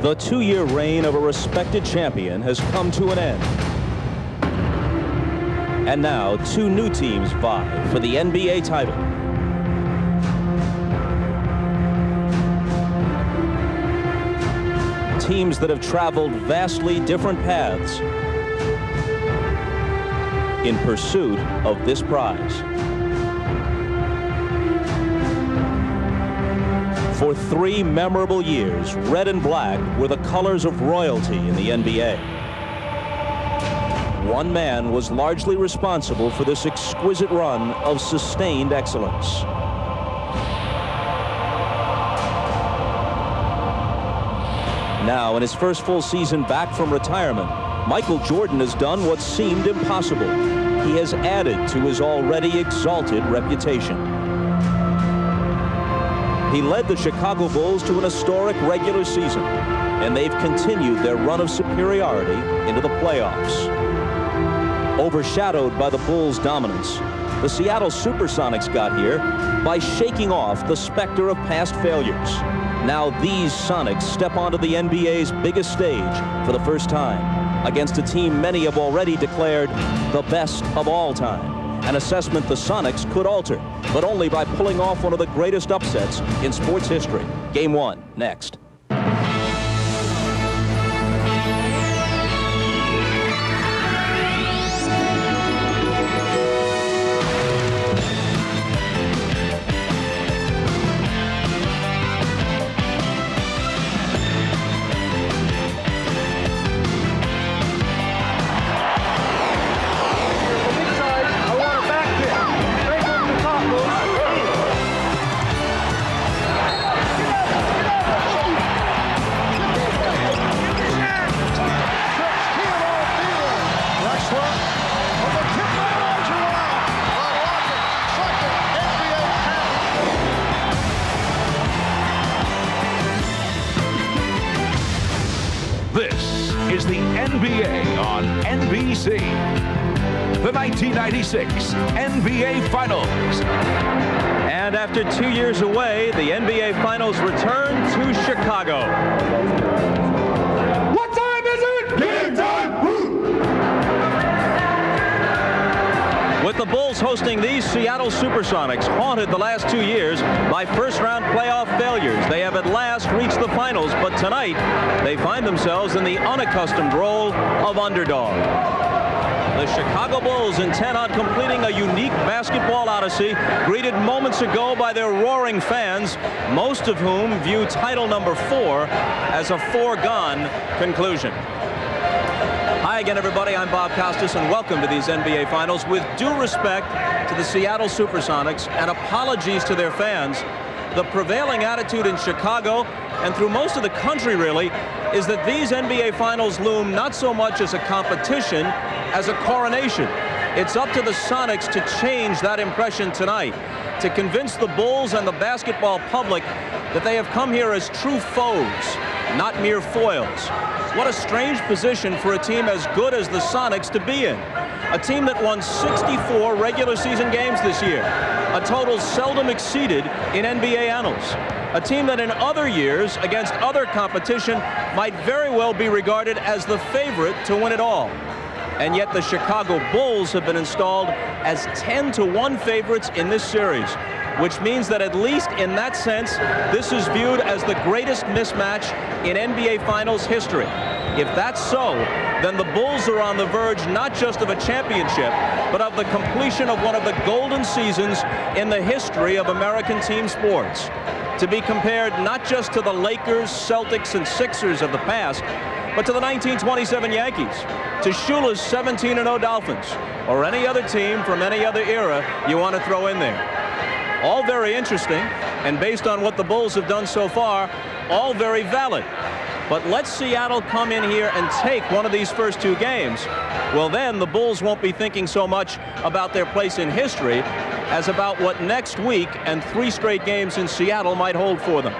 The two-year reign of a respected champion has come to an end. And now, two new teams vie for the NBA title. Teams that have traveled vastly different paths in pursuit of this prize. For 3 memorable years, red and black were the colors of royalty in the NBA. One man was largely responsible for this exquisite run of sustained excellence. Now, in his first full season back from retirement, Michael Jordan has done what seemed impossible. He has added to his already exalted reputation. He led the Chicago Bulls to an historic regular season, and they've continued their run of superiority into the playoffs. Overshadowed by the Bulls' dominance, the Seattle Supersonics got here by shaking off the specter of past failures. Now these Sonics step onto the NBA's biggest stage for the first time against a team many have already declared the best of all time. An assessment the Sonics could alter, but only by pulling off one of the greatest upsets in sports history. Game 1, next. This is the NBA on NBC. The 1996 NBA Finals. And after 2 years away, the NBA Finals return to Chicago. What time is it? Game time! With the Bulls hosting these Seattle Supersonics, haunted the last 2 years by first-round playoff failures, they have at last reached the finals, but tonight they find themselves in the unaccustomed role of underdog. The Chicago Bulls, intent on completing a unique basketball odyssey, greeted moments ago by their roaring fans, most of whom view title number 4 as a foregone conclusion. Hi again, everybody. I'm Bob Costas, and welcome to these NBA Finals. With due respect to the Seattle Supersonics and apologies to their fans, the prevailing attitude in Chicago and through most of the country, really, is that these NBA Finals loom not so much as a competition as a coronation. It's up to the Sonics to change that impression tonight, to convince the Bulls and the basketball public that they have come here as true foes, not mere foils. What a strange position for a team as good as the Sonics to be in. A team that won 64 regular season games this year, a total seldom exceeded in NBA annals. A team that in other years, against other competition, might very well be regarded as the favorite to win it all. And yet the Chicago Bulls have been installed as 10-1 favorites in this series, which means that at least in that sense, this is viewed as the greatest mismatch in NBA Finals history. If that's so, then the Bulls are on the verge not just of a championship, but of the completion of one of the golden seasons in the history of American team sports. To be compared not just to the Lakers, Celtics, and Sixers of the past, but to the 1927 Yankees, to Shula's 17-0 Dolphins, or any other team from any other era you want to throw in there. All very interesting, and based on what the Bulls have done so far, all very valid. But let Seattle come in here and take one of these first 2 games. Well, then the Bulls won't be thinking so much about their place in history as about what next week and 3 straight games in Seattle might hold for them.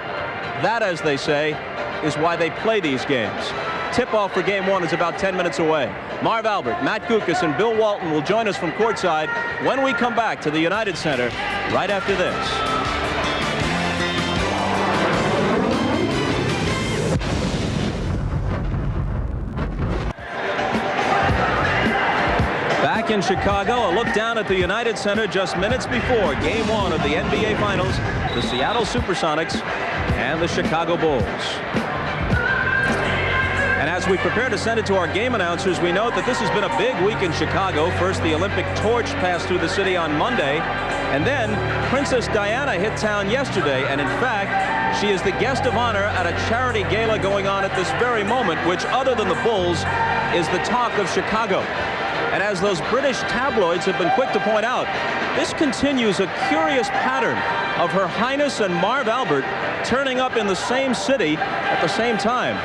That, as they say, is why they play these games. Tip-off for Game 1 is about 10 minutes away. Marv Albert, Matt Gukas, and Bill Walton will join us from courtside when we come back to the United Center right after this. Back in Chicago, a look down at the United Center just minutes before Game 1 of the NBA Finals, the Seattle Supersonics and the Chicago Bulls. And as we prepare to send it to our game announcers, we note that this has been a big week in Chicago. First, the Olympic torch passed through the city on Monday, and then Princess Diana hit town yesterday, and in fact, she is the guest of honor at a charity gala going on at this very moment, which, other than the Bulls, is the talk of Chicago. And as those British tabloids have been quick to point out, this continues a curious pattern of Her Highness and Marv Albert turning up in the same city at the same time.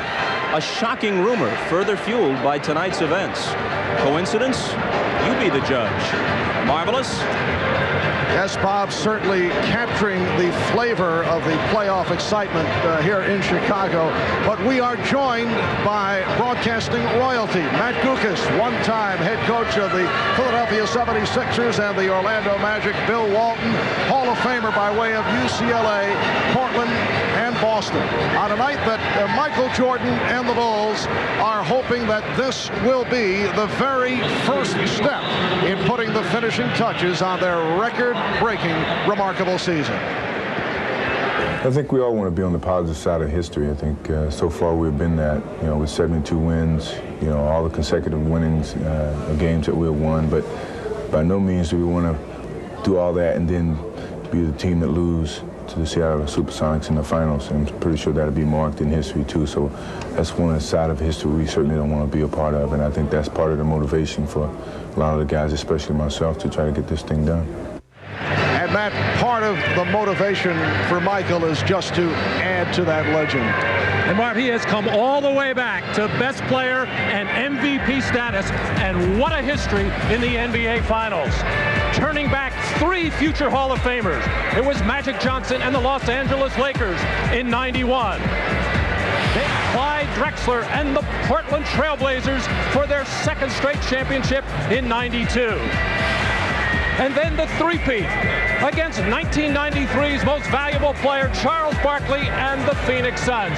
A shocking rumor further fueled by tonight's events. Coincidence? You be the judge. Marvelous? Yes, Bob, certainly capturing the flavor of the playoff excitement here in Chicago. But we are joined by broadcasting royalty. Matt Guokas, one-time head coach of the Philadelphia 76ers and the Orlando Magic. Bill Walton, Hall of Famer by way of UCLA, Portland, and Boston. On a night that Michael Jordan and the Bulls are hoping that this will be the very first step in putting the finishing touches on their record-breaking, remarkable season. I think we all want to be on the positive side of history. I think so far we've been that, with 72 wins, all the consecutive winnings of games that we've won. But by no means do we want to do all that and then be the team that lose to the Seattle Supersonics in the finals. And I'm pretty sure that'll be marked in history too. So that's one side of history we certainly don't want to be a part of. And I think that's part of the motivation for a lot of the guys, especially myself, to try to get this thing done. And Matt, part of the motivation for Michael is just to add to that legend. And Marv, he has come all the way back to best player and MVP status, and what a history in the NBA Finals. Turning back 3 future Hall of Famers. It was Magic Johnson and the Los Angeles Lakers in '91. Then Clyde Drexler and the Portland Trailblazers for their second straight championship in '92. And then the three-peat against 1993's most valuable player, Charles Barkley, and the Phoenix Suns.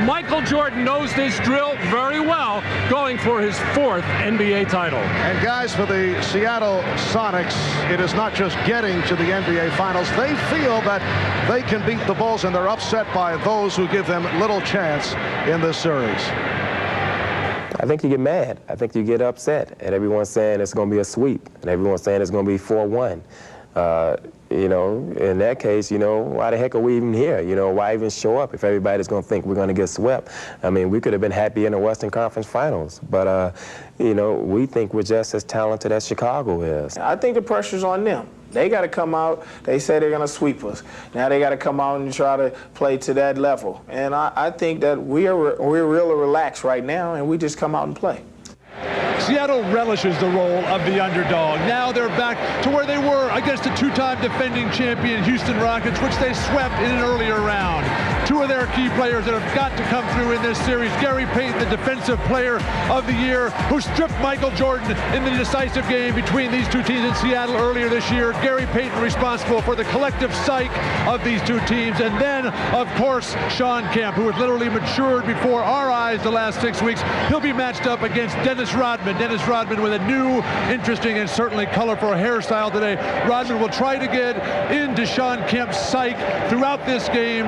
Michael Jordan knows this drill very well, going for his 4th NBA title. And guys, for the Seattle Sonics, it is not just getting to the NBA Finals. They feel that they can beat the Bulls, and they're upset by those who give them little chance in this series. I think you get mad. I think you get upset. And everyone's saying it's going to be a sweep. And everyone's saying it's going to be 4-1. In that case, why the heck are we even here? Why even show up if everybody's going to think we're going to get swept? I mean, we could have been happy in the Western Conference Finals. But, we think we're just as talented as Chicago is. I think the pressure's on them. They got to come out. They say they're going to sweep us. Now they got to come out and try to play to that level. And I think that we're really relaxed right now, and we just come out and play. Seattle relishes the role of the underdog. Now they're back to where they were against a 2-time defending champion Houston Rockets, which they swept in an earlier round. 2 of their key players that have got to come through in this series. Gary Payton, the defensive player of the year, who stripped Michael Jordan in the decisive game between these 2 teams in Seattle earlier this year. Gary Payton responsible for the collective psyche of these 2 teams. And then, of course, Shawn Kemp, who has literally matured before our eyes the last 6 weeks. He'll be matched up against Dennis Rodman. Dennis Rodman with a new, interesting, and certainly colorful hairstyle today. Rodman will try to get into Shawn Kemp's psyche throughout this game.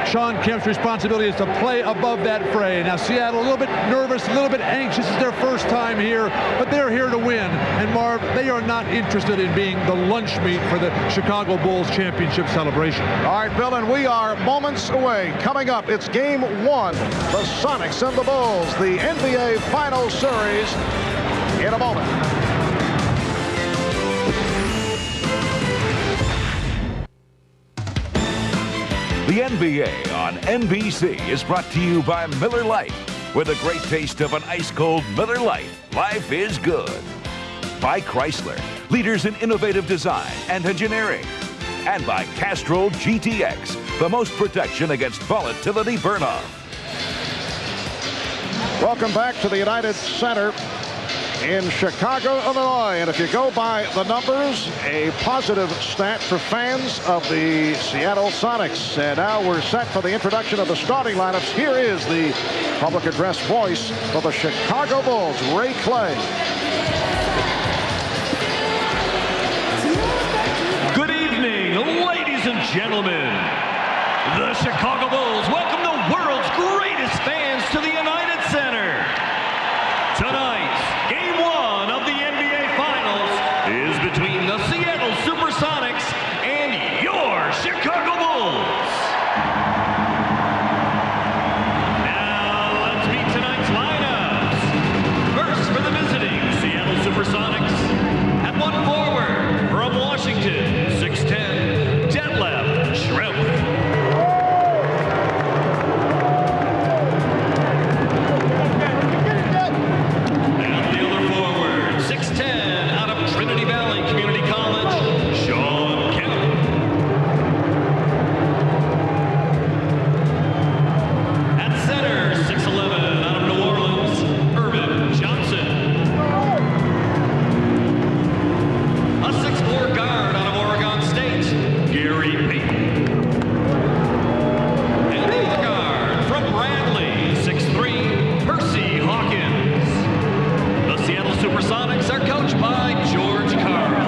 Shawn Kemp's responsibility is to play above that fray. Now, Seattle a little bit nervous, a little bit anxious. It's their first time here, but they're here to win. And Marv, they are not interested in being the lunch meat for the Chicago Bulls championship celebration. All right, Bill, and we are moments away. Coming up, it's Game 1, the Sonics and the Bulls, the NBA Finals Series, in a moment. The NBA on NBC is brought to you by Miller Lite. With a great taste of an ice-cold Miller Lite, life is good. By Chrysler, leaders in innovative design and engineering. And by Castrol GTX, the most protection against volatility burn-off. Welcome back to the United Center in Chicago, Illinois. And if you go by the numbers, a positive stat for fans of the Seattle Sonics. And now we're set for the introduction of the starting lineups. Here is the public address voice for the Chicago Bulls, Ray Clay. gentlemen, the Chicago Bulls welcome the world's greatest fans to the United Center. Tonight's Game 1 of the NBA Finals is between the Seattle Supersonics and your Chicago Bulls. Now let's meet tonight's lineups. First for the visiting Seattle Supersonics, at one forward from Washington, 6'10", Detlef Schrempf. Supersonics are coached by George Karl.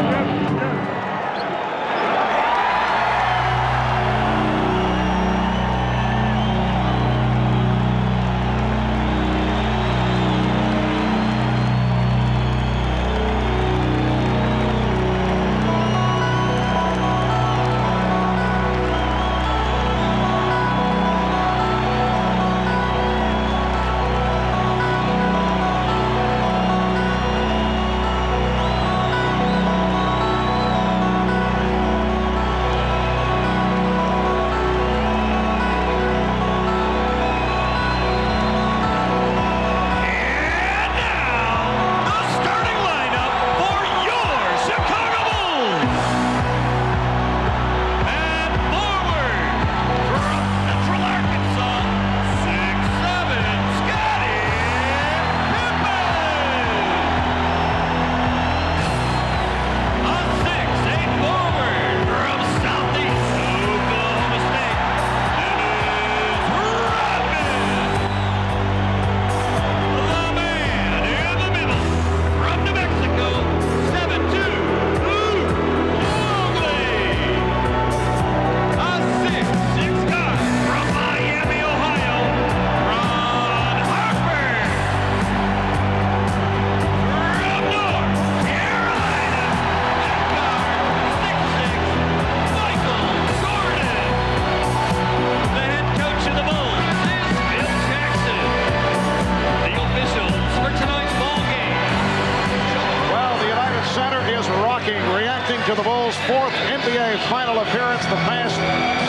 To the Bulls' fourth NBA final appearance the past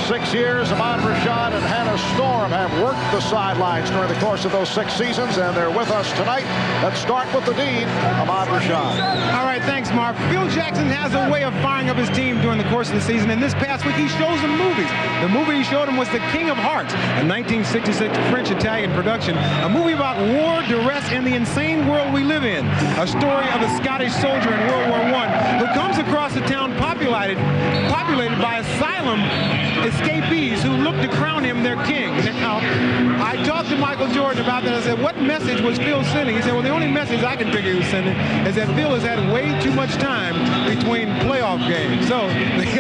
6 years. Ahmad Rashad and Hannah Storm have worked the sidelines during the course of those 6 seasons, and they're with us tonight. Let's start with the Dean, Ahmad Rashad. All right, thanks, Mark. Phil Jackson has a way of firing up his team during the course of the season, and this past week he shows them movies. The movie he showed them was The King of Hearts, a 1966 French-Italian production, a movie about war, duress, and the insane world we live in. A story of a Scottish soldier in World War I who comes across a town populated by asylum escapees who look to crown him their king. Now, I talked to Michael Jordan about that. I said, what message was Phil sending? He said, well, the only message I can figure he was sending is that Phil has had way too much time between playoff games. So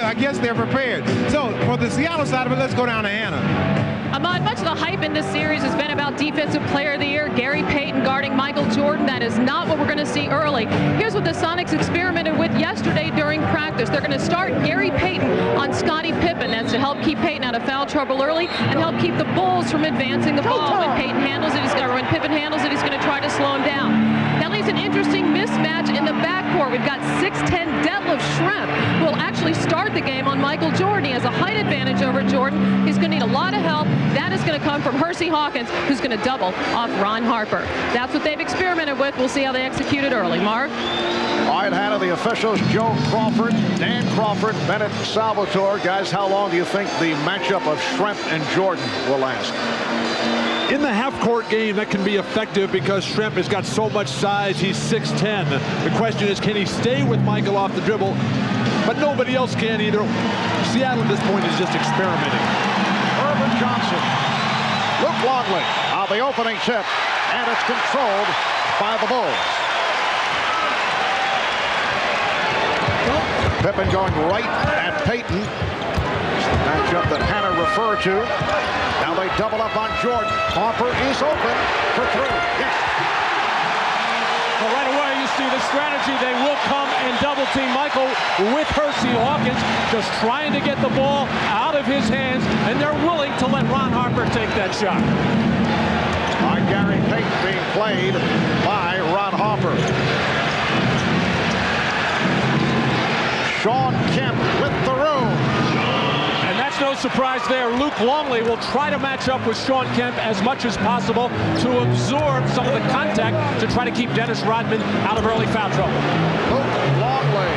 I guess they're prepared. So for the Seattle side of it, let's go down to Hannah. Ahmad, much of the hype in this series has been about Defensive Player of the Year, Gary Payton guarding Michael Jordan. That is not what we're going to see early. Here's what the Sonics experimented with yesterday during practice. They're going to start Gary Payton on Scottie Pippen. That's to help keep Payton out of foul trouble early and help keep the Bulls from advancing the ball. When Payton handles it, when Pippen handles it, he's going to try to slow him down. That leaves an interesting mismatch in the backcourt. We've got 6'10" Detlef Schrempf, who will actually start the game on Michael Jordan. He has a height advantage over Jordan. He's going to need a lot of help. That is going to come from Hersey Hawkins, who's going to double off Ron Harper. That's what they've experimented with. We'll see how they execute it early. Mark? All right, Hannah, the officials, Joe Crawford, Dan Crawford, Bennett Salvatore. Guys, how long do you think the matchup of Schrempf and Jordan will last? In the half-court game, that can be effective because Schrempf has got so much size. He's 6'10". The question is, can he stay with Michael off the dribble? But nobody else can either. Seattle at this point is just experimenting. Irvin Johnson, Luke Longley on the opening tip, and it's controlled by the Bulls. Pippen going right at Payton. matchup that Hannah referred to. Now they double up on Jordan. Harper is open for three. Yes. Well, right away, you see the strategy. They will come and double team Michael with Hersey Hawkins, just trying to get the ball out of his hands, and they're willing to let Ron Harper take that shot. By Gary Payton being played by Ron Harper. Sean Kemp with the room. And that's no surprise there. Luke Longley will try to match up with Sean Kemp as much as possible to absorb some of the contact to try to keep Dennis Rodman out of early foul trouble. Luke Longley.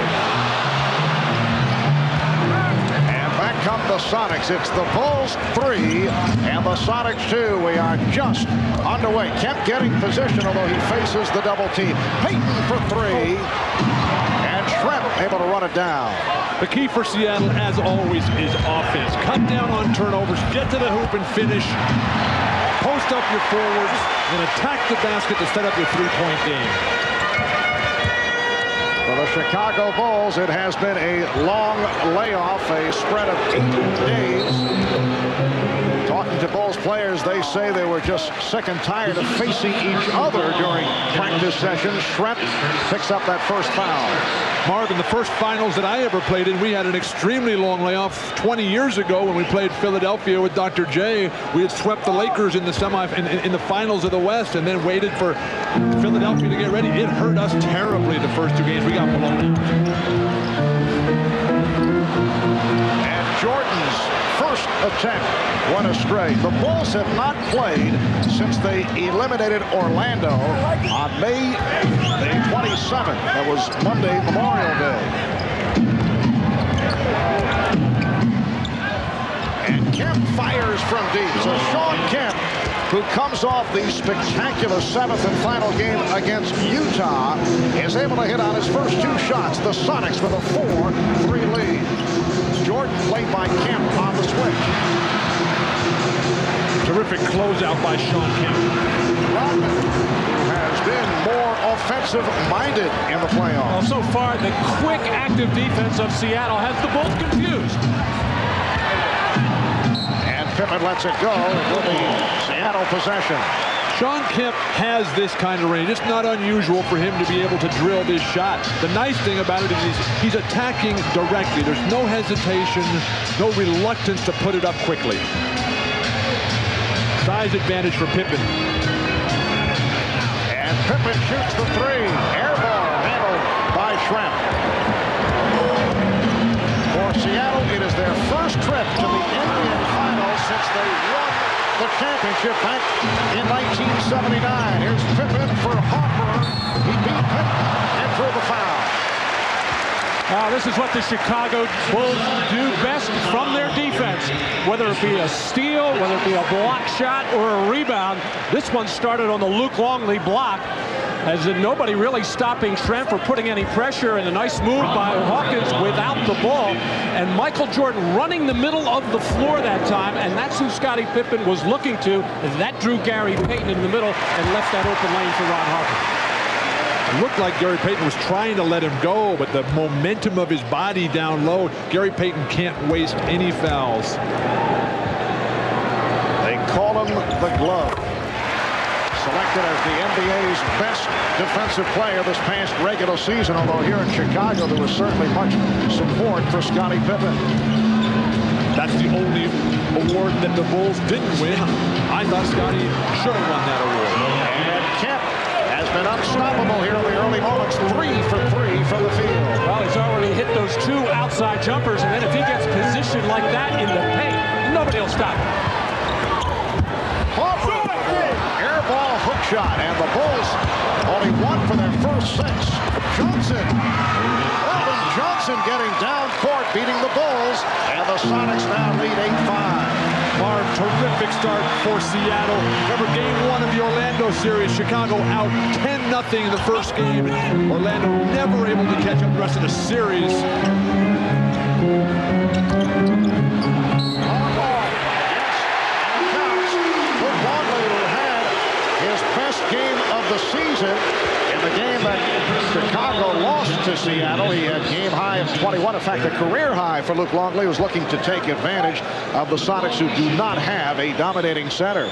And back come the Sonics. It's the Bulls 3 and the Sonics 2. We are just underway. Kemp getting position, although he faces the double team. Payton for 3. Shrimp able to run it down. The key for Seattle, as always, is offense. Cut down on turnovers, get to the hoop and finish. Post up your forwards and attack the basket to set up your three-point game. For the Chicago Bulls, it has been a long layoff, a spread of 8 days. Talking to Bulls players, they say they were just sick and tired of facing each other during practice sessions. Shrimp picks up that first foul. Marvin, the first finals that I ever played in, we had an extremely long layoff 20 years ago when we played Philadelphia with Dr. J. We had swept the Lakers in the in the finals of the West and then waited for Philadelphia to get ready. It hurt us terribly the first 2 games. We got blown out. And Jordan's first attempt went astray. The Bulls have not played since they eliminated Orlando on May the 27th. That was Monday, Memorial Day. And Kemp fires from deep. So Sean Kemp, who comes off the spectacular 7th and final game against Utah, is able to hit on his first 2 shots. The Sonics with a 4-3 lead. Jordan played by Kemp on the switch. Terrific closeout by Sean Kemp. Rodman, who has been more offensive-minded in the playoffs. Well, so far, the quick, active defense of Seattle has the Bulls confused. And Pippen lets it go with the Seattle possession. Sean Kemp has this kind of range. It's not unusual for him to be able to drill this shot. The nice thing about it is he's attacking directly. There's no hesitation, no reluctance to put it up quickly. Size advantage for Pippen. And Pippen shoots the 3. Air ball handled by Shrimp. For Seattle, it is their first trip to the NBA Finals since they won the championship back in 1979. Here's Pippen for Harper. He beat Payton and drew the foul. This is what the Chicago Bulls do best from their defense. Whether it be a steal, whether it be a block shot or a rebound, this one started on the Luke Longley block. As in nobody really stopping Shrimp or putting any pressure, and a nice move by Hawkins without the ball. And Michael Jordan running the middle of the floor that time, and that's who Scottie Pippen was looking to. And that drew Gary Payton in the middle and left that open lane for Ron Harper. It looked like Gary Payton was trying to let him go, but the momentum of his body down low, Gary Payton can't waste any fouls. They call him the Glove. Selected as the NBA's best defensive player this past regular season, although here in Chicago there was certainly much support for Scottie Pippen. That's the only award that the Bulls didn't win. I thought Scottie should have won that award. And Kemp has been unstoppable here in the early moments. 3 for 3 from the field. Well, he's already hit those 2 outside jumpers, and then if he gets positioned like that in the paint, nobody will stop him. Harper, air ball hook shot, and the Bulls only 1 for their first 6. Johnson. Elvin Johnson getting down court, beating the Bulls, and the Sonics now lead 8-5. Marv, terrific start for Seattle. Remember game 1 of the Orlando series, Chicago out 10-0 in the first game. Orlando never able to catch up the rest of the series. Game of the season in the game that Chicago lost to Seattle. He had game high of 20 21. In fact, a career high for Luke Longley, who's looking to take advantage of the Sonics, who do not have a dominating center.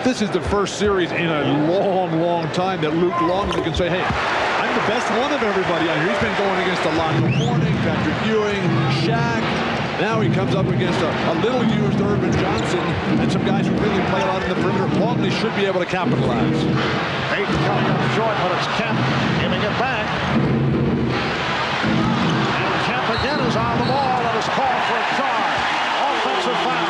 This is the first series in a long, long time that Luke Longley can say, hey, I'm the best one of everybody out here. He's been going against Alonzo Mourning, Patrick Ewing, Shaq. Now he comes up against a little-used Irvin Johnson and some guys who really play a lot in the perimeter. Longley should be able to capitalize. Payton coming up short, but it's Kemp giving it back. And Kemp again is on the ball and is called for a charge. Offensive foul.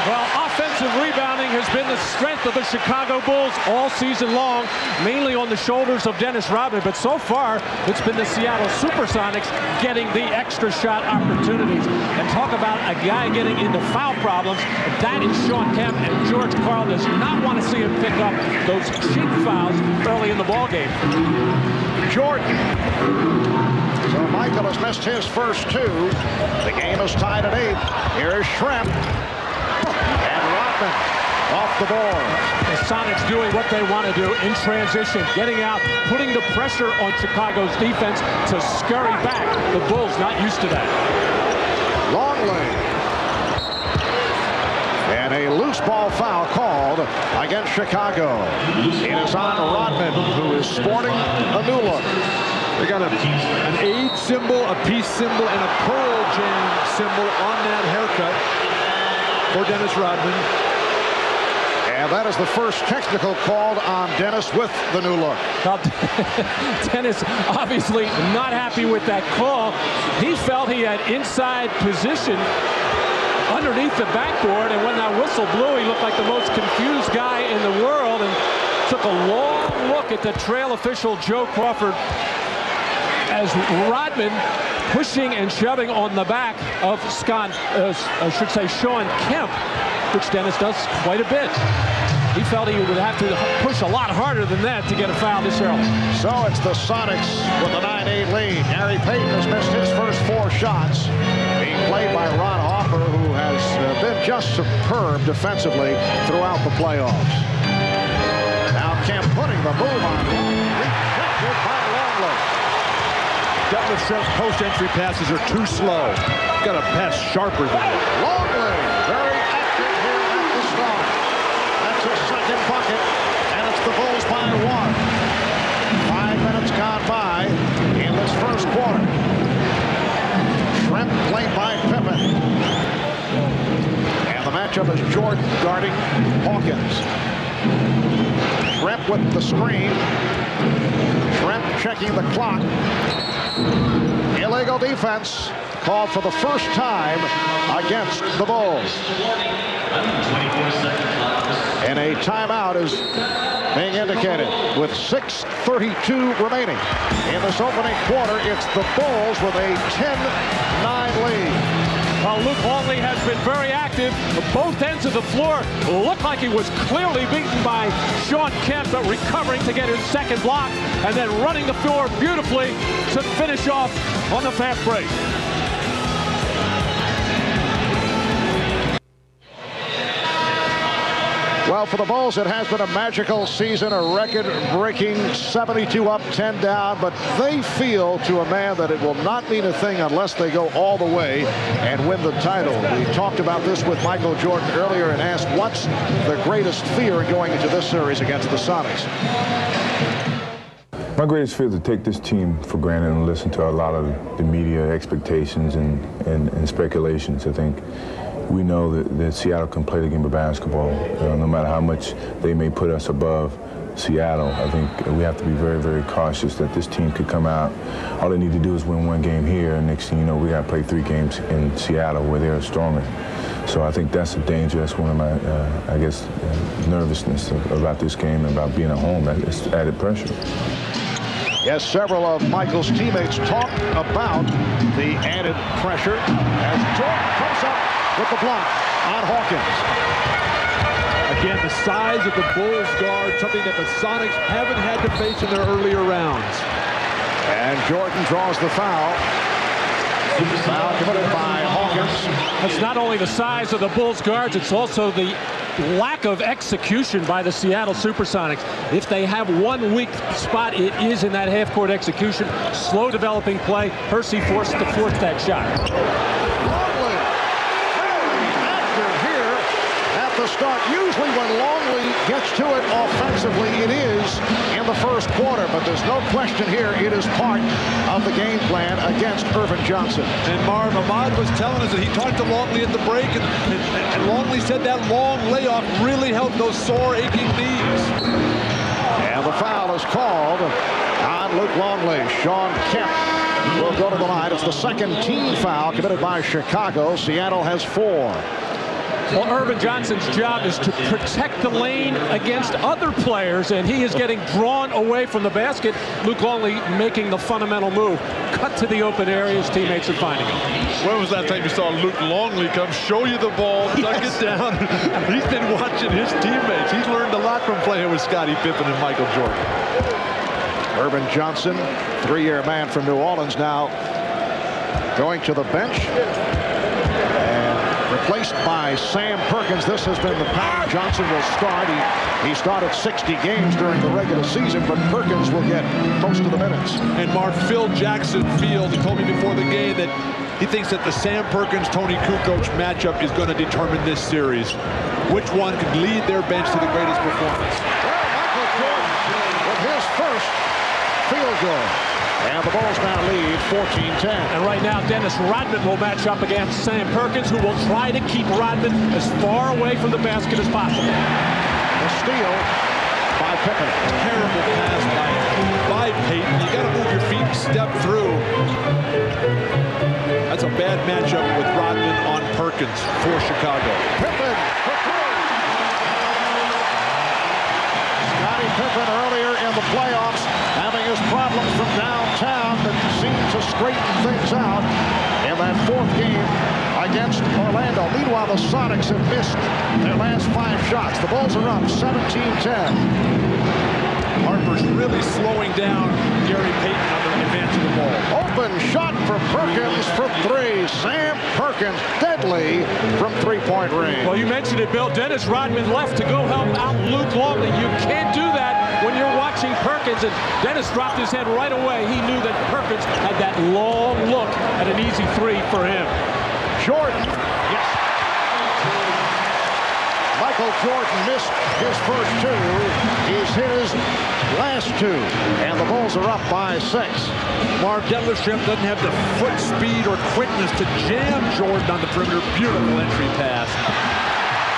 Well, offensive rebounding has been the strength of the Chicago Bulls all season long, mainly on the shoulders of Dennis Rodman. But so far, it's been the Seattle Supersonics getting the extra shot opportunities. And talk about a guy getting into foul problems. That is Shawn Kemp, and George Karl does not want to see him pick up those cheap fouls early in the ballgame. Jordan. So Michael has missed his first two. The game is tied at 8. Here is Schrempf. And Rodman off the board. The Sonics doing what they want to do in transition, getting out, putting the pressure on Chicago's defense to scurry back. The Bulls not used to that. Longley. And a loose ball foul called against Chicago. It is on Rodman, who is sporting a new look. They got an aid symbol, a peace symbol, and a Pearl Jam symbol on that haircut for Dennis Rodman. And that is the first technical called on Dennis with the new look. Now, Dennis obviously not happy with that call. He felt he had inside position underneath the backboard, and when that whistle blew, he looked like the most confused guy in the world and took a long look at the trail official, Joe Crawford, as Rodman pushing and shoving on the back of Shawn Kemp, which Dennis does quite a bit. He felt he would have to push a lot harder than that to get a foul this early. So it's the Sonics with a 9-8 lead. Gary Payton has missed his first 4 shots, being played by Ron Hoffer, who has been just superb defensively throughout the playoffs. Now Kemp putting the move on. Rejected by Longley. Detlef Schrempf's post-entry passes are too slow. Got to pass sharper than that. Longley, very active here at the start. That's his second bucket, and it's the Bulls by 1. 5 minutes gone by in this first quarter. Schrempf played by Pippen. And the matchup is Jordan guarding Hawkins. Schrempf with the screen. Schrempf checking the clock. Illegal defense called for the first time against the Bulls. And a timeout is being indicated with 6:32 remaining. In this opening quarter, it's the Bulls with a 10-9 lead. Well, Luke Longley has been very active. Both ends of the floor looked like he was clearly beaten by Shawn Kemp, but recovering to get his second block and then running the floor beautifully to finish off on the fast break. Well, for the Bulls, it has been a magical season, a record-breaking 72 up, 10 down, but they feel to a man that it will not mean a thing unless they go all the way and win the title. We talked about this with Michael Jordan earlier and asked what's the greatest fear in going into this series against the Sonics. My greatest fear is to take this team for granted and listen to a lot of the media expectations and speculations. I think we know that Seattle can play the game of basketball, no matter how much they may put us above Seattle. I think we have to be very, very cautious that this team could come out. All they need to do is win 1 game here, and next thing you know, we got to play 3 games in Seattle where they're stronger. So I think that's a danger. That's one of my, I guess, nervousness about this game and about being at home. It's added pressure. Yes, several of Michael's teammates talked about the added pressure as Jordan comes up with the block on Hawkins. Again, the size of the Bulls guard, something that the Sonics haven't had to face in their earlier rounds. And Jordan draws the foul. Foul committed by Hawkins. It's not only the size of the Bulls guards, it's also the lack of execution by the Seattle Supersonics. If they have one weak spot, it is in that half-court execution. Slow developing play. Hersey forced to force that shot. Longley, very active here at the start. Usually when Longley gets to it offensively, it is in the first quarter, but there's no question here it is part of the game plan against Irvin Johnson. And Marv, Ahmad was telling us that he talked to Longley at the break, and Longley said that long layoff really helped those sore, aching knees. And the foul is called on Luke Longley. Sean Kemp will go to the line. It's the second team foul committed by Chicago. Seattle has 4. Well, Irvin Johnson's job is to protect the lane against other players, and he is getting drawn away from the basket. Luke Longley making the fundamental move. Cut to the open area, his teammates are finding him. When was that time you saw Luke Longley come show you the ball, tuck it down? He's been watching his teammates. He's learned a lot from playing with Scottie Pippen and Michael Jordan. Irvin Johnson, 3-year man from New Orleans, now going to the bench. Replaced by Sam Perkins. This has been the pattern. Johnson will start. He started 60 games during the regular season, but Perkins will get most of the minutes. And Mark, Phil Jackson Field, he told me before the game that he thinks that the Sam Perkins-Tony Kukoc matchup is going to determine this series. Which one can lead their bench to the greatest performance? Well, Michael Jordan with his first field goal. And the Bulls now lead 14-10. And right now, Dennis Rodman will match up against Sam Perkins, who will try to keep Rodman as far away from the basket as possible. The steal by Pippen. Terrible pass by Payton. You got to move your feet and step through. That's a bad matchup with Rodman on Perkins for Chicago. Pippen for 3. Scottie Pippen earlier in the playoffs having his problems from downtown, but seemed to straighten things out in that 4th game against Orlando. Meanwhile, the Sonics have missed their last 5 shots. The Bulls are up 17-10. Harper's really slowing down Gary Payton on the advance of the ball. Open shot for Perkins for 3. Sam Perkins deadly from 3-point range. Well, you mentioned it, Bill. Dennis Rodman left to go help out Luke Longley. You can't do that when you're watching Perkins, and Dennis dropped his head right away. He knew that Perkins had that long look at an easy 3 for him. Jordan. Yes. Michael Jordan missed his first 2. He's hit his last 2. And the Bulls are up by 6. Marv, Detlefsham doesn't have the foot speed or quickness to jam Jordan on the perimeter. Beautiful entry pass.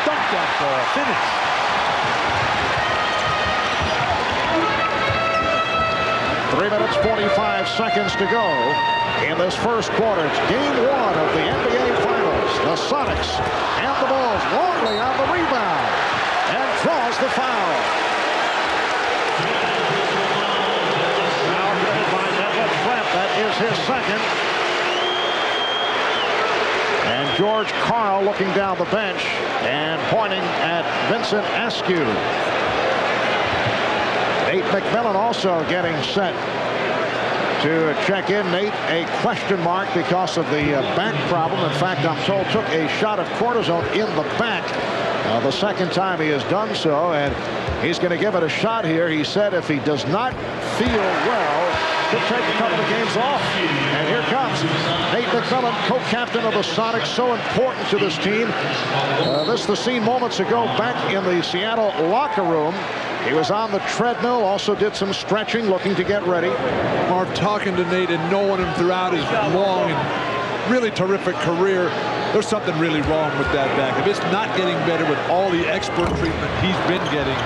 Dunk that ball. Finish. 3 minutes, 45 seconds to go in this first quarter. It's game 1 of the NBA Finals. The Sonics and the Bulls. Longley on the rebound and draws the foul. Now committed by Detlef Schrempf. That is his second. And George Karl looking down the bench and pointing at Vincent Askew. Nate McMillan also getting set to check in. Nate, a question mark because of the back problem. In fact, I'm told took a shot of cortisone in the back the second time he has done so, and he's going to give it a shot here. He said if he does not feel well, could take a couple of games off. And here comes Nate McMillan, co-captain of the Sonics, so important to this team. This is the scene moments ago back in the Seattle locker room. He was on the treadmill, also did some stretching, looking to get ready. Marv, talking to Nate and knowing him throughout his long and really terrific career, there's something really wrong with that back. If it's not getting better with all the expert treatment he's been getting,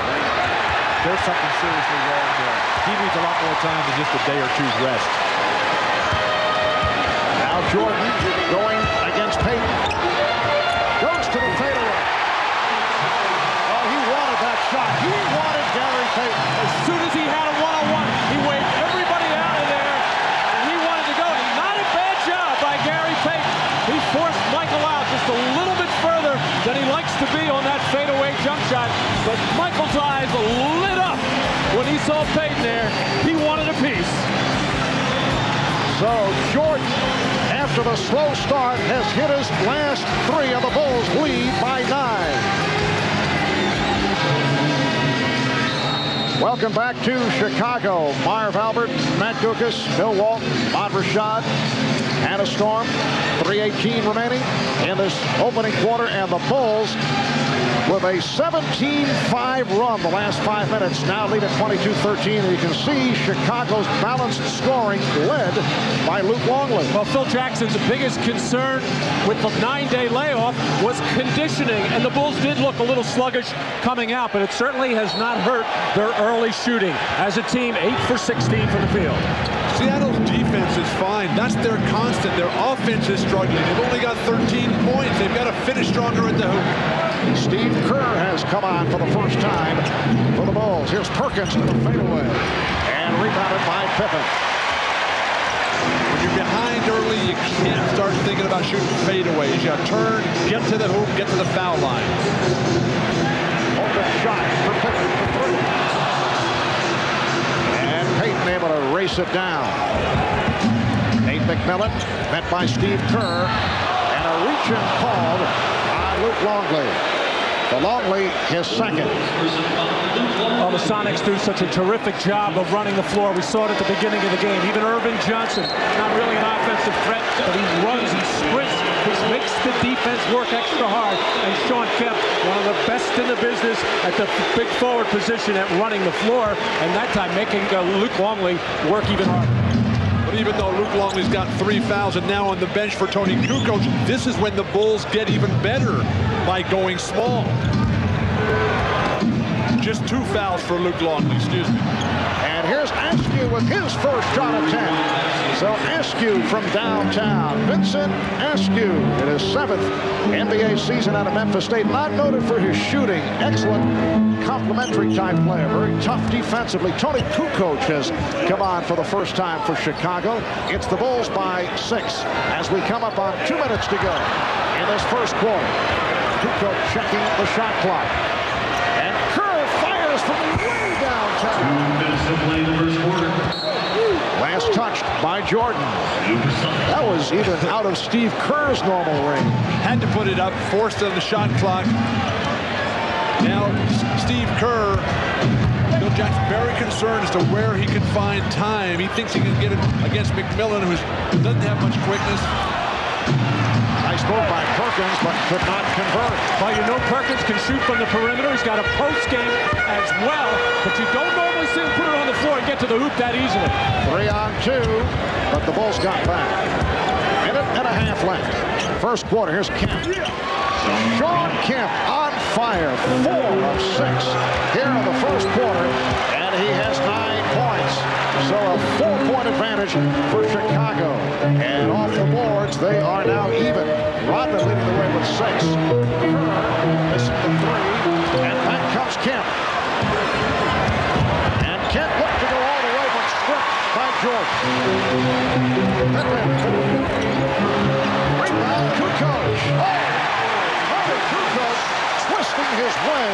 there's something seriously wrong there. He needs a lot more time than just a day or two's rest. Now Jordan going against Payton. Goes to the fadeaway. Oh, he wanted that shot. He wanted Gary Payton. As soon as he had a one-on-one, he waved everybody out of there, and he wanted to go. And not a bad job by Gary Payton. He forced Michael out just a little bit further than he likes to be on that fadeaway jump shot. But Michael's eyes lit up when he saw Payton there. He wanted a piece. So Jordan, after the slow start, has hit his last 3, and the Bulls lead by 9. Welcome back to Chicago. Marv Albert, Matt Dukas, Bill Walton, Bob Rashad, and a Storm. 3:18 remaining in this opening quarter, and the Bulls with a 17-5 run the last 5 minutes, now lead at 22-13. And you can see Chicago's balanced scoring led by Luke Longley. Well, Phil Jackson's biggest concern with the 9-day layoff was conditioning, and the Bulls did look a little sluggish coming out, but it certainly has not hurt their early shooting. As a team, 8 for 16 from the field. Seattle's defense is fine. That's their constant. Their offense is struggling. They've only got 13 points. They've got to finish stronger at the hoop. Steve Kerr has come on for the first time for the Bulls. Here's Perkins with a fadeaway, and rebounded by Pippen. When you're behind early, you can't start thinking about shooting fadeaways. You got to turn, get to the hoop, get to the foul line. Open shot for Pippen for three. And Payton able to race it down. Nate McMillan met by Steve Kerr, and a reach-in called on Luke Longley. For Longley, his second. Well, the Sonics do such a terrific job of running the floor. We saw it at the beginning of the game. Even Irvin Johnson, not really an offensive threat, but he runs, he sprints, he makes the defense work extra hard. And Sean Kemp, one of the best in the business at the big forward position at running the floor, and that time making Luke Longley work even harder. But even though Luke Longley's got 3 fouls and now on the bench for Tony Kukoc, this is when the Bulls get even better by going small. Just 2 fouls for Luke Longley, excuse me. And here's Askew with his first shot attempt. So Askew from downtown. Vincent Askew in his 7th NBA season out of Memphis State. Not noted for his shooting. Excellent complementary type player. Very tough defensively. Tony Kukoc has come on for the first time for Chicago. It's the Bulls by 6 as we come up on 2 minutes to go in this first quarter. Kukoc checking the shot clock. And Kerr fires from way downtown. 2 minutes to play in the first quarter. Last touched by Jordan. That was even out of Steve Kerr's normal range. Had to put it up, forced on the shot clock. Now, Steve Kerr, Bill Jackson, very concerned as to where he can find time. He thinks he can get it against McMillan, who doesn't have much quickness. Nice move by Perkins, but could not convert. Well, you know Perkins can shoot from the perimeter. He's got a post game as well, but you don't normally see him put it on the floor and get to the hoop that easily. 3 on 2, but the Bulls got back. Minute and a half left. First quarter, here's Kemp. Sean Kemp on fire, 4 of 6 here in the first quarter, and he has 9 points. So a 4-point advantage for Chicago. And off the boards, they are now even. Rodman leading the way with 6. Kerr missing the 3, and back comes Kemp. And Kemp looked to go all the way, but stripped by Jordan. Rebound, Kukoc. Oh! Kukoc twisting his way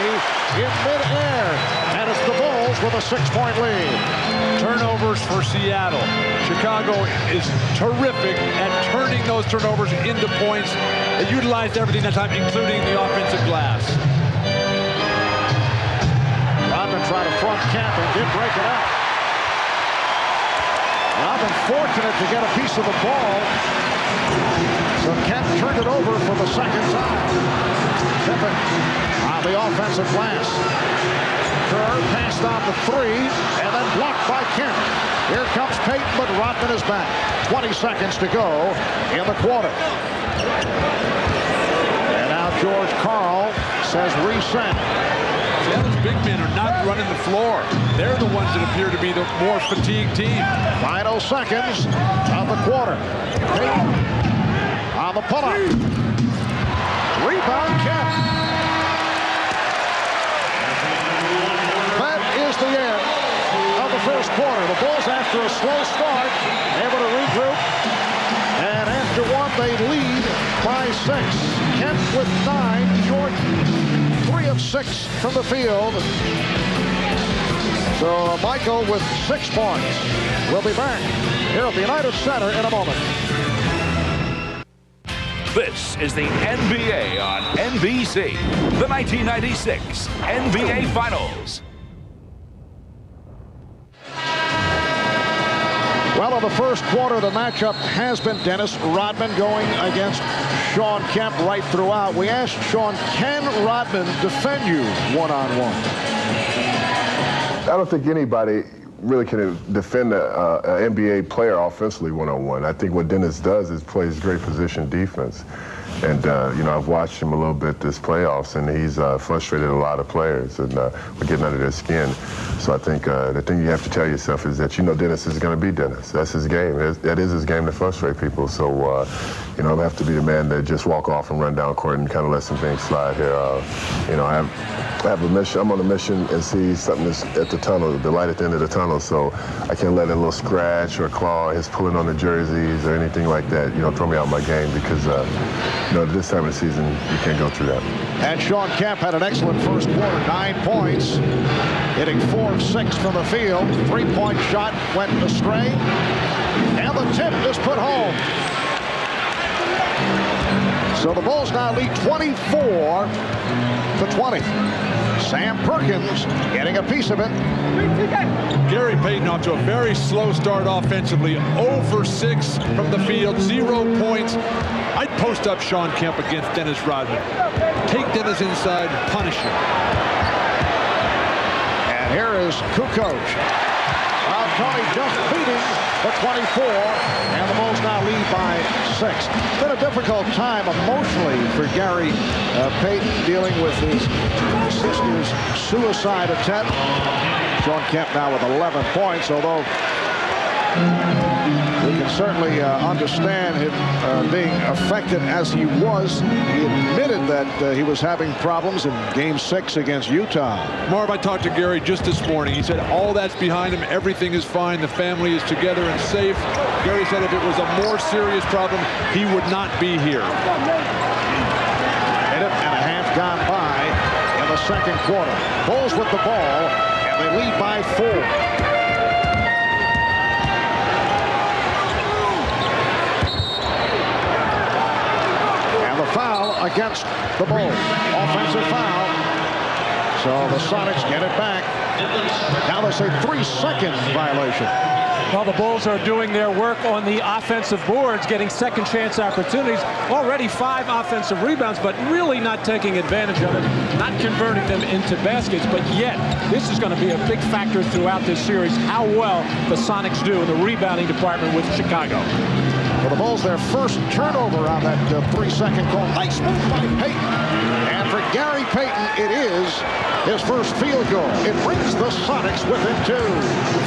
in midair. And it's the Bulls with a 6-point lead. Turnovers for Seattle. Chicago is terrific at turning those turnovers into points. They utilized everything that time, including the offensive glass. Rodman tried to front Kemp and did break it up. Rodman fortunate to get a piece of the ball. So Kemp turned it over for the second time. Pippen on the offensive glass. Kerr passed on the 3 and then blocked by Kemp. Here comes Payton, but Rodman is back. 20 seconds to go in the quarter. And now George Karl says reset. Seattle's big men are not running the floor. They're the ones that appear to be the more fatigued team. Final seconds of the quarter. Payton on the pull-up. Rebound Kemp. That is the end of the first quarter. The Bulls, after a slow start, able to regroup. And after 1, they lead by 6. Kemp with 9. Jordan 3 of 6 from the field. So Michael with 6 points. We'll be back here at the United Center in a moment. This is the NBA on NBC, the 1996 NBA Finals. Well, in the first quarter, the matchup has been Dennis Rodman going against Shawn Kemp right throughout. We asked Shawn, can Rodman defend you one-on-one? I don't think anybody really can defend an NBA player offensively one-on-one. I think what Dennis does is plays great position defense. And, you know, I've watched him a little bit this playoffs, and he's frustrated a lot of players, and we're getting under their skin. So I think the thing you have to tell yourself is that you know Dennis is going to be Dennis. That's his game. That is his game to frustrate people. So, you know, I have to be the man that just walk off and run down court and kind of let some things slide here. You know, I have a mission. I'm on a mission and see something that's at the tunnel, the light at the end of the tunnel. So I can't let a little scratch or claw, his pulling on the jerseys or anything like that, you know, throw me out of my game because, you know, this time of the season, you can't go through that. And Shawn Kemp had an excellent first quarter, 9 points, hitting 4 of 6 from the field. 3-point shot went astray, and the tip is put home. So the Bulls now lead 24-20. Sam Perkins getting a piece of it. Gary Payton off to a very slow start offensively. 0 for 6 from the field, 0 points. I'd post up Shawn Kemp against Dennis Rodman. Take Dennis inside, punish him. And here is Kukoc. Tony just beating the 24, and the Bulls now lead by 6. It's been a difficult time emotionally for Gary Payton dealing with his sister's suicide attempt. Shawn Kemp now with 11 points, although we can certainly understand him being affected as he was. He admitted that he was having problems in Game 6 against Utah. Marv, I talked to Gary just this morning. He said all that's behind him. Everything is fine. The family is together and safe. Gary said if it was a more serious problem, he would not be here. Minute and a half gone by in the second quarter. Bulls with the ball, and they lead by 4. Foul against the Bulls. Offensive foul. So the Sonics get it back. Now they say 3-second violation. Well, the Bulls are doing their work on the offensive boards, getting second chance opportunities. Already 5 offensive rebounds, but really not taking advantage of it, not converting them into baskets. But yet, this is going to be a big factor throughout this series, how well the Sonics do in the rebounding department with Chicago. For the Bulls, their first turnover on that 3-second call. Nice move by Payton. And for Gary Payton, it is his first field goal. It brings the Sonics within 2.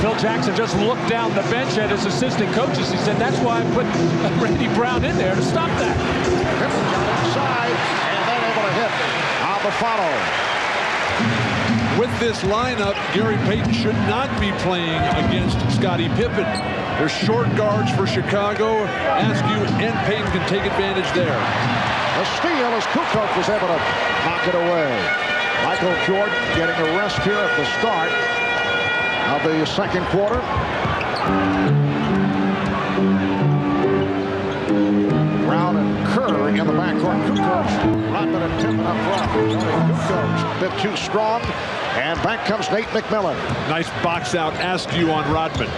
Phil Jackson just looked down the bench at his assistant coaches. He said, that's why I put Randy Brown in there to stop that. Inside, and then able to hit on the follow. With this lineup, Gary Payton should not be playing against Scottie Pippen. There's short guards for Chicago. Askew and Payton can take advantage there. The steal as Kukoc was able to knock it away. Michael Jordan getting a rest here at the start of the second quarter. Brown and Kerr in the backcourt. Kukoc, Rodman and Pippen up front. Kukoc a bit too strong. And back comes Nate McMillan. Nice box out Askew on Rodman.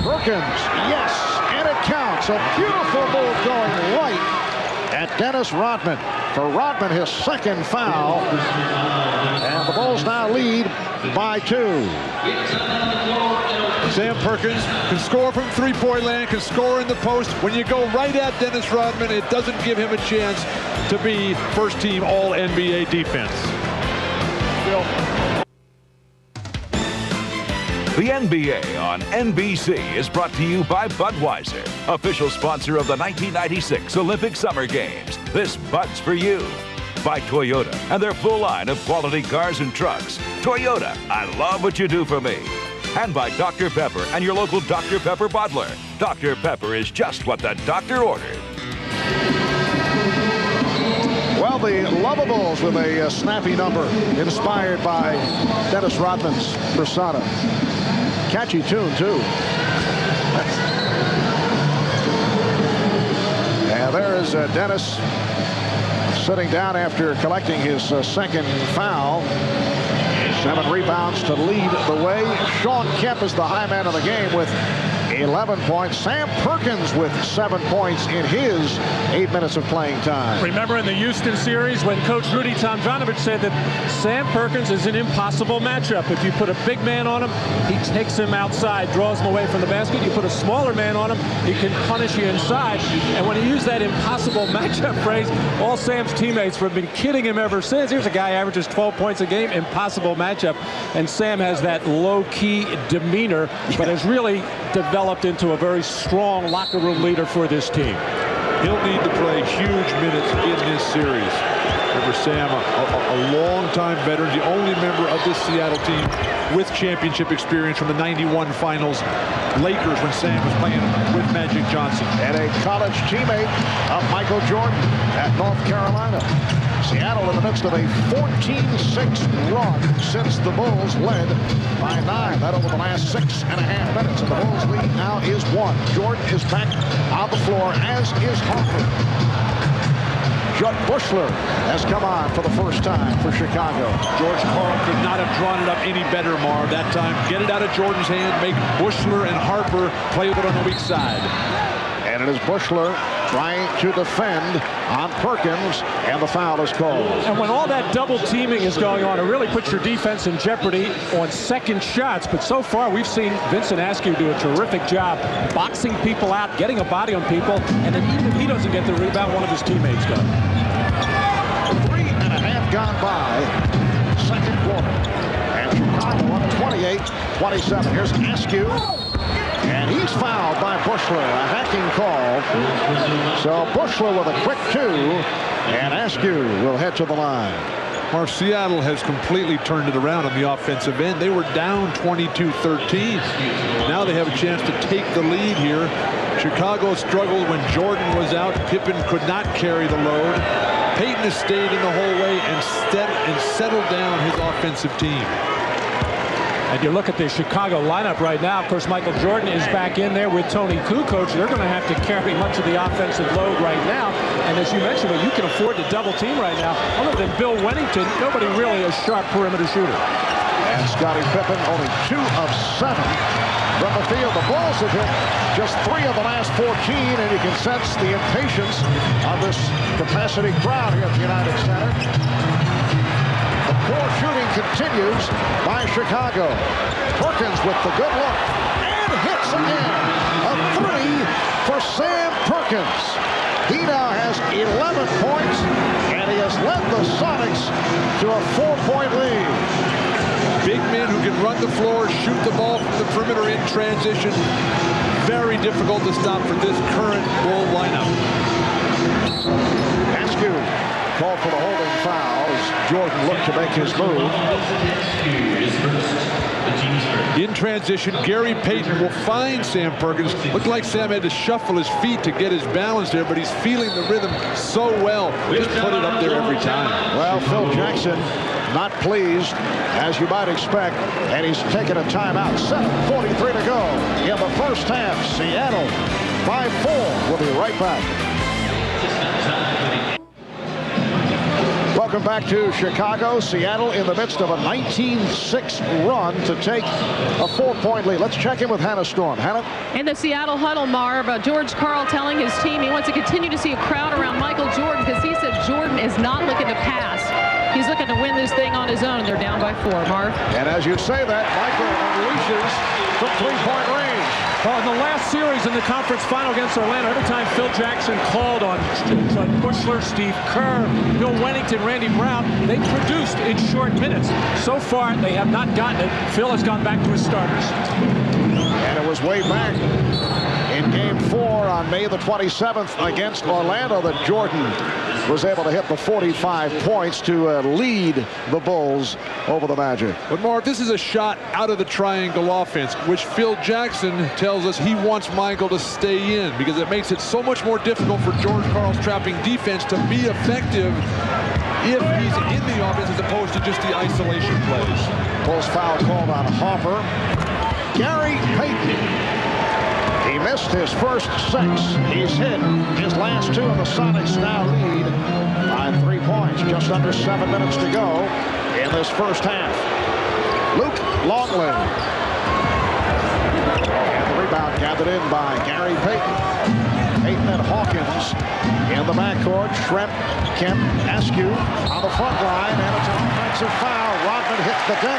Perkins, yes, and it counts. A beautiful move going right at Dennis Rodman. For Rodman, his second foul. And the Bulls now lead by 2. Sam Perkins can score from three-point land, can score in the post. When you go right at Dennis Rodman, it doesn't give him a chance to be first-team All-NBA defense. Phil. The NBA on NBC is brought to you by Budweiser, official sponsor of the 1996 Olympic Summer Games. This Bud's for you. By Toyota and their full line of quality cars and trucks. Toyota, I love what you do for me. And by Dr. Pepper and your local Dr. Pepper bottler. Dr. Pepper is just what the doctor ordered. Well, the Lovables with a snappy number inspired by Dennis Rodman's persona. Catchy tune, too. And there is Dennis sitting down after collecting his second foul. 7 rebounds to lead the way. Sean Kemp is the high man of the game with 11 points. Sam Perkins with 7 points in his 8 minutes of playing time. Remember in the Houston series when Coach Rudy Tomjanovich said that Sam Perkins is an impossible matchup. If you put a big man on him, he takes him outside, draws him away from the basket. You put a smaller man on him, he can punish you inside. And when he used that impossible matchup phrase, all Sam's teammates have been kidding him ever since. Here's a guy who averages 12 points a game, impossible matchup. And Sam has that low-key demeanor, but has really developed into a very strong locker room leader for this team. He'll need to play huge minutes in this series. Remember, Sam, a long-time veteran, the only member of this Seattle team with championship experience from the '91 finals. Lakers when Sam was playing with Magic Johnson. And a college teammate of Michael Jordan at North Carolina. Seattle in the midst of a 14-6 run since the Bulls led by 9. That over the last 6.5 minutes. And the Bulls lead now is 1. Jordan is back on the floor, as is Harper. Judd Bushler has come on for the first time for Chicago. George Karl could not have drawn it up any better, Marv, that time. Get it out of Jordan's hand, make Bushler and Harper play with it on the weak side. And it is Bushler trying to defend on Perkins, and the foul is called. And when all that double teaming is going on, it really puts your defense in jeopardy on second shots. But so far, we've seen Vincent Askew do a terrific job boxing people out, getting a body on people, and then even if he doesn't get the rebound, one of his teammates does. 3.5 gone by, second quarter. And Chicago up 28-27. Here's Askew. And he's fouled by Bushler, a hacking call. So Bushler with a quick 2, and Askew will head to the line. Seattle has completely turned it around on the offensive end. They were down 22-13. Now they have a chance to take the lead here. Chicago struggled when Jordan was out. Pippen could not carry the load. Payton has stayed in the whole way and settled down his offensive team. And you look at the Chicago lineup right now. Of course, Michael Jordan is back in there with Tony Kukoc. They're going to have to carry much of the offensive load right now. And as you mentioned, well, you can afford to double team right now. Other than Bill Wennington, nobody really a sharp perimeter shooter. And Scottie Pippen only 2 of 7 from the field. The Bulls have hit just 3 of the last 14, and you can sense the impatience of this capacity crowd here at the United Center. The poor shooting continues by Chicago. Perkins with the good look and hits again. A 3 for Sam Perkins. He now has 11 points, and he has led the Sonics to a 4-point lead. Big men who can run the floor, shoot the ball from the perimeter in transition. Very difficult to stop for this current Bull lineup. Askew called for the holding foul as Jordan looked to make his move. In transition, Gary Payton will find Sam Perkins. Looked like Sam had to shuffle his feet to get his balance there, but he's feeling the rhythm so well. Just put it up there every time. Well, Phil Jackson not pleased, as you might expect, and he's taken a timeout. 7:43 to go in the first half. Seattle 5-4. We'll be right back. Welcome back to Chicago. Seattle in the midst of a 19-6 run to take a 4-point lead. Let's check in with Hannah Storm. Hannah? In the Seattle huddle, Marv, George Karl telling his team he wants to continue to see a crowd around Michael Jordan because he said Jordan is not looking to pass. He's looking to win this thing on his own. They're down by 4, Marv. And as you say that, Michael unleashes from 3-point range. Well, in the last series in the conference final against Orlando, every time Phil Jackson called on Judd Bushler, Steve Kerr, Bill Wennington, Randy Brown, they produced in short minutes. So far, they have not gotten it. Phil has gone back to his starters. And it was way back in Game 4 on May the 27th against Orlando that Jordan was able to hit the 45 points to lead the Bulls over the Magic. But Mark, this is a shot out of the triangle offense, which Phil Jackson tells us he wants Michael to stay in because it makes it so much more difficult for George Karl's trapping defense to be effective if he's in the offense as opposed to just the isolation plays. Bulls foul called on Harper. Gary Payton. He He missed his first 6. He's hit his last 2, and the Sonics now lead by 3 points. Just under 7 minutes to go in this first half. Luke Longley. And the rebound gathered in by Gary Payton. Payton and Hawkins in the backcourt. Shrimp, Kemp, Askew on the front line, and it's an offensive foul. Rodman hits the deck,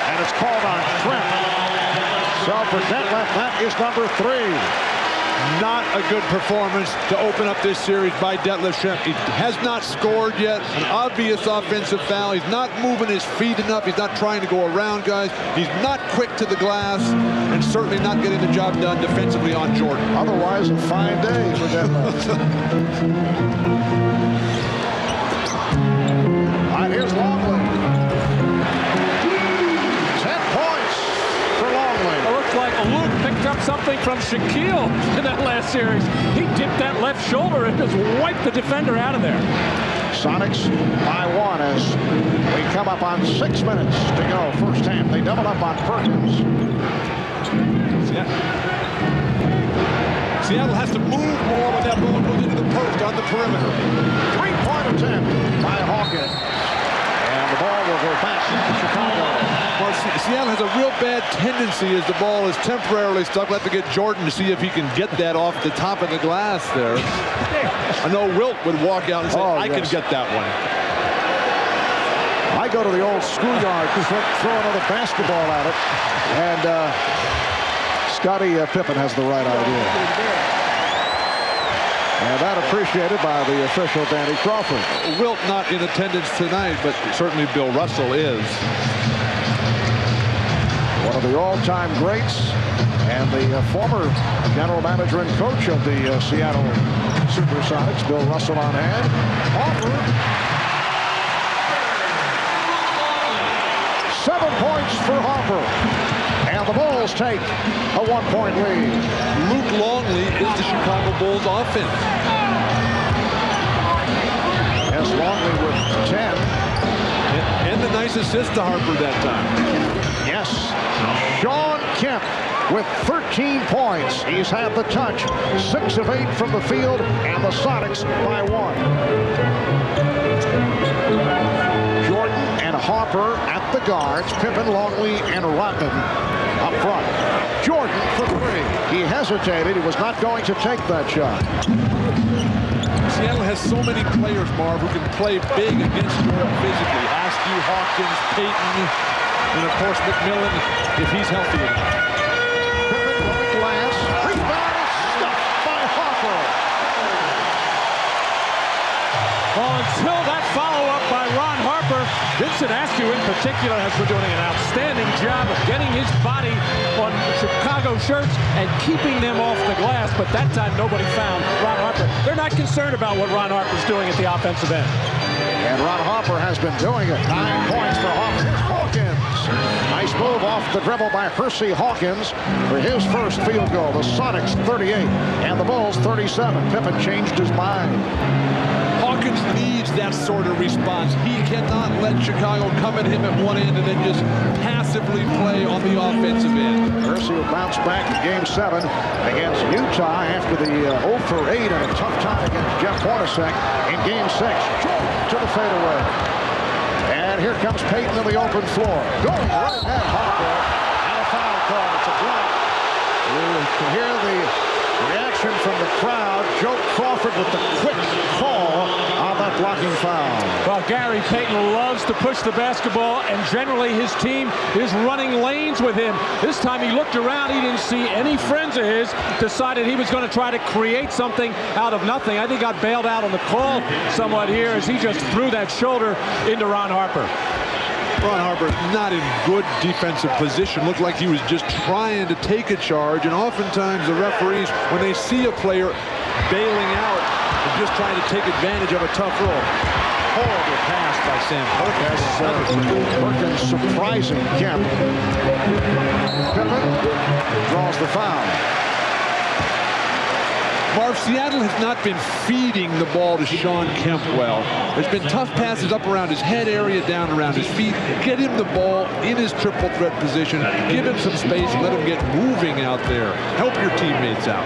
and it's called on Shrimp. So for Detlef, that is number 3. Not a good performance to open up this series by Detlef Schrempf. He has not scored yet. An obvious offensive foul. He's not moving his feet enough. He's not trying to go around guys. He's not quick to the glass, and certainly not getting the job done defensively on Jordan. Otherwise, a fine day for Detlef. All right, here's Longley. 10 points for Longley. It looks like Luke picked up something from Shaquille in that last series. He dipped that left shoulder and just wiped the defender out of there. Sonics by 1 as we come up on 6 minutes to go. First half, they double up on Perkins. Seattle has to move more when that ball goes into the post on the perimeter. 3-point attempt by Hawkins. And the ball will go back to Chicago. Well, Seattle has a real bad tendency as the ball is temporarily stuck. We'll have to get Jordan to see if he can get that off the top of the glass there. I know Wilt would walk out and say, I can get that one. I go to the old schoolyard to throw another basketball at it. And Scottie Pippen has the right idea. And that appreciated by the official, Danny Crawford. Wilt not in attendance tonight, but certainly Bill Russell is. One of the all-time greats and the former general manager and coach of the Seattle Supersonics, Bill Russell on hand. Harper. 7 points for Harper. And the Bulls take a 1-point lead. Luke Longley is the Chicago Bulls offense. Yes, Longley with 10. And the nice assist to Harper that time. Yes. Sean Kemp with 13 points. He's had the touch. 6 of 8 from the field, and the Sonics by 1. Jordan and Harper at the guards. Pippen, Longley, and Rodman up front. Jordan for 3. He hesitated. He was not going to take that shot. Seattle has so many players, Marv, who can play big against Jordan physically. Askew, Hawkins, Payton, and of course McMillan, if he's healthy enough. Pippen going glass. Rebound stuffed by Harper. Well, until that follow-up by Ron Harper, Vincent Askew in particular has been doing an outstanding job of getting his body on Chicago shirts and keeping them off the glass, but that time nobody found Ron Harper. They're not concerned about what Ron Harper's doing at the offensive end. And Ron Harper has been doing it. 9 points for Harper. Hawkins. Nice move off the dribble by Hersey Hawkins for his first field goal. The Sonics 38 and the Bulls 37. Pippen changed his mind. Hawkins needs that sort of response. He cannot let Chicago come at him at one end and then just passively play on the offensive end. Hersey will bounce back in Game 7 against Utah after the 0 for 8 and a tough time against Jeff Hornacek in Game 6. To the fadeaway. And here comes Payton in the open floor. Going right at Harper. And a foul call. It's a block. You can hear the reaction from the crowd. Joe Crawford with the quick call on that blocking foul. Well, Gary Payton loves to push the basketball, and generally his team is running lanes with him. This time he looked around, he didn't see any friends of his, decided he was going to try to create something out of nothing. I think got bailed out on the call somewhat here as he just threw that shoulder into Ron Harper. Ron Harper not in good defensive position. Looked like he was just trying to take a charge, and oftentimes the referees, when they see a player bailing out, are just trying to take advantage of a tough roll. Horrible pass by Sam Perkins. Perkins surprising Kemp. Pippen draws the foul. Marv, Seattle has not been feeding the ball to Sean Kemp well. There's been tough passes up around his head area, down around his feet. Get him the ball in his triple threat position. Give him some space. Let him get moving out there. Help your teammates out.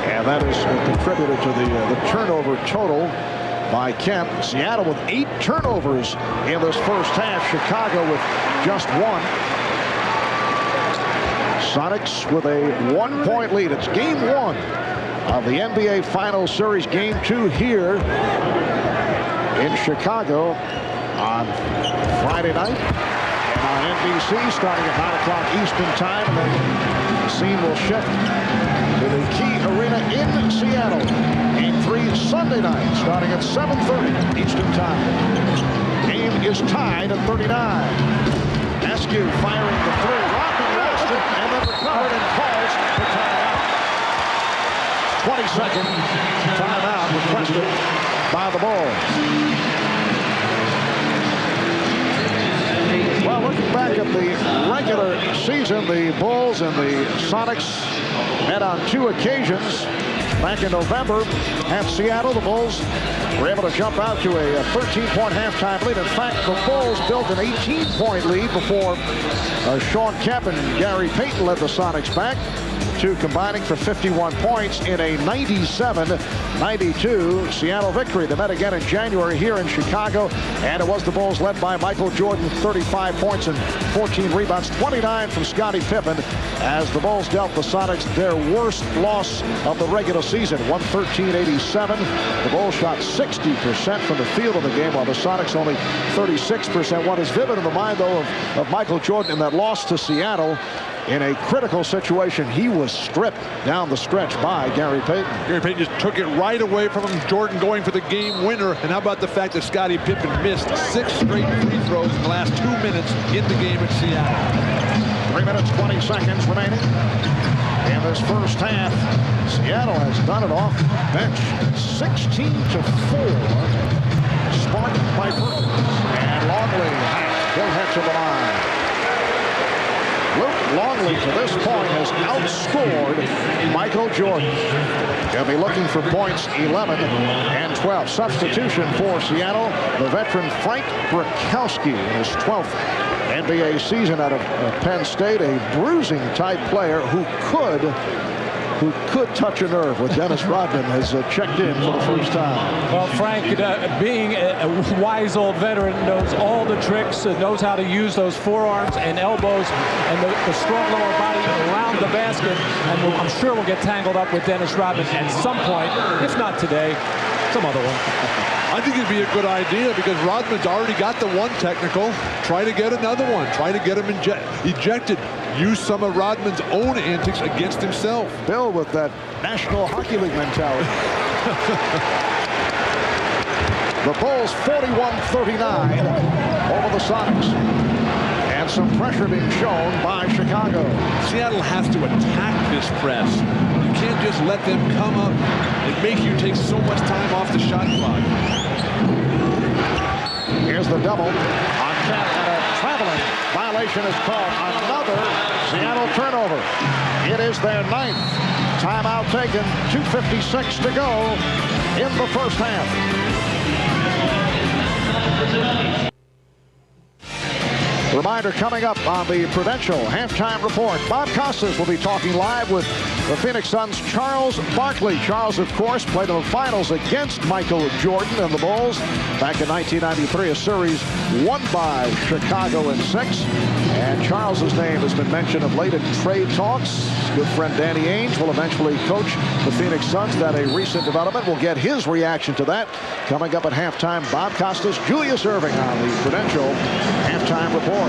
And that is contributed to the turnover total by Kemp. Seattle with 8 turnovers in this first half. Chicago with just 1. Sonics with a 1-point lead. It's game 1 of the NBA Finals Series. Game 2 here in Chicago on Friday night. And on NBC starting at 9 o'clock Eastern time. And then the scene will shift to the Key Arena in Seattle. Game 3 Sunday night starting at 7:30 Eastern time. Game is tied at 39. Askew firing the 3. Rodman lost it and then recovered and calls the timeout. 20-second timeout requested by the Bulls. Well, looking back at the regular season, the Bulls and the Sonics met on 2 occasions. Back in November at Seattle, the Bulls were able to jump out to a 13-point halftime lead. In fact, the Bulls built an 18-point lead before Sean Kemp and Gary Payton led the Sonics back to combining for 51 points in a 97-92 Seattle victory. They met again in January here in Chicago, and it was the Bulls led by Michael Jordan, 35 points and 14 rebounds, 29 from Scottie Pippen, as the Bulls dealt the Sonics their worst loss of the regular season, 113-87. The Bulls shot 60% from the field in the game, while the Sonics only 36%. What is vivid in the mind, though, of Michael Jordan in that loss to Seattle, in a critical situation, he was stripped down the stretch by Gary Payton. Gary Payton just took it right away from him. Jordan going for the game winner. And how about the fact that Scottie Pippen missed 6 straight free throws in the last 2 minutes in the game at Seattle. 3 minutes, 20 seconds remaining in this first half. Seattle has done it off the bench. 16-4. Sparked by Perkins. And Longley will head to the line. Luke Longley, to this point, has outscored Michael Jordan. He'll be looking for points 11 and 12. Substitution for Seattle, the veteran Frank Brakowski in his 12th NBA season out of Penn State, a bruising-type player who could touch a nerve with Dennis Rodman has checked in for the first time. Well, Frank, being a wise old veteran, knows all the tricks, knows how to use those forearms and elbows and the strong lower body around the basket. And I'm sure we'll get tangled up with Dennis Rodman at some point, if not today, some other one. I think it'd be a good idea because Rodman's already got the 1 technical. Try to get another one. Try to get him ejected. Use some of Rodman's own antics against himself. Bill with that National Hockey League mentality. The Bulls 41-39 over the Sonics. And some pressure being shown by Chicago. Seattle has to attack this press. You can't just let them come up and make you take so much time off the shot clock. Here's the double on Kemp, and a traveling violation is called. Another Seattle turnover. It is their 9th. Timeout taken. 2:56 to go in the first half. Reminder coming up on the Prudential halftime report. Bob Costas will be talking live with the Phoenix Suns' Charles Barkley. Charles, of course, played in the finals against Michael Jordan and the Bulls back in 1993, a series won by Chicago in 6. And Charles's name has been mentioned of late in trade talks. Good friend Danny Ainge will eventually coach the Phoenix Suns. That a recent development. We'll get his reaction to that coming up at halftime. Bob Costas, Julius Erving on the Prudential halftime report.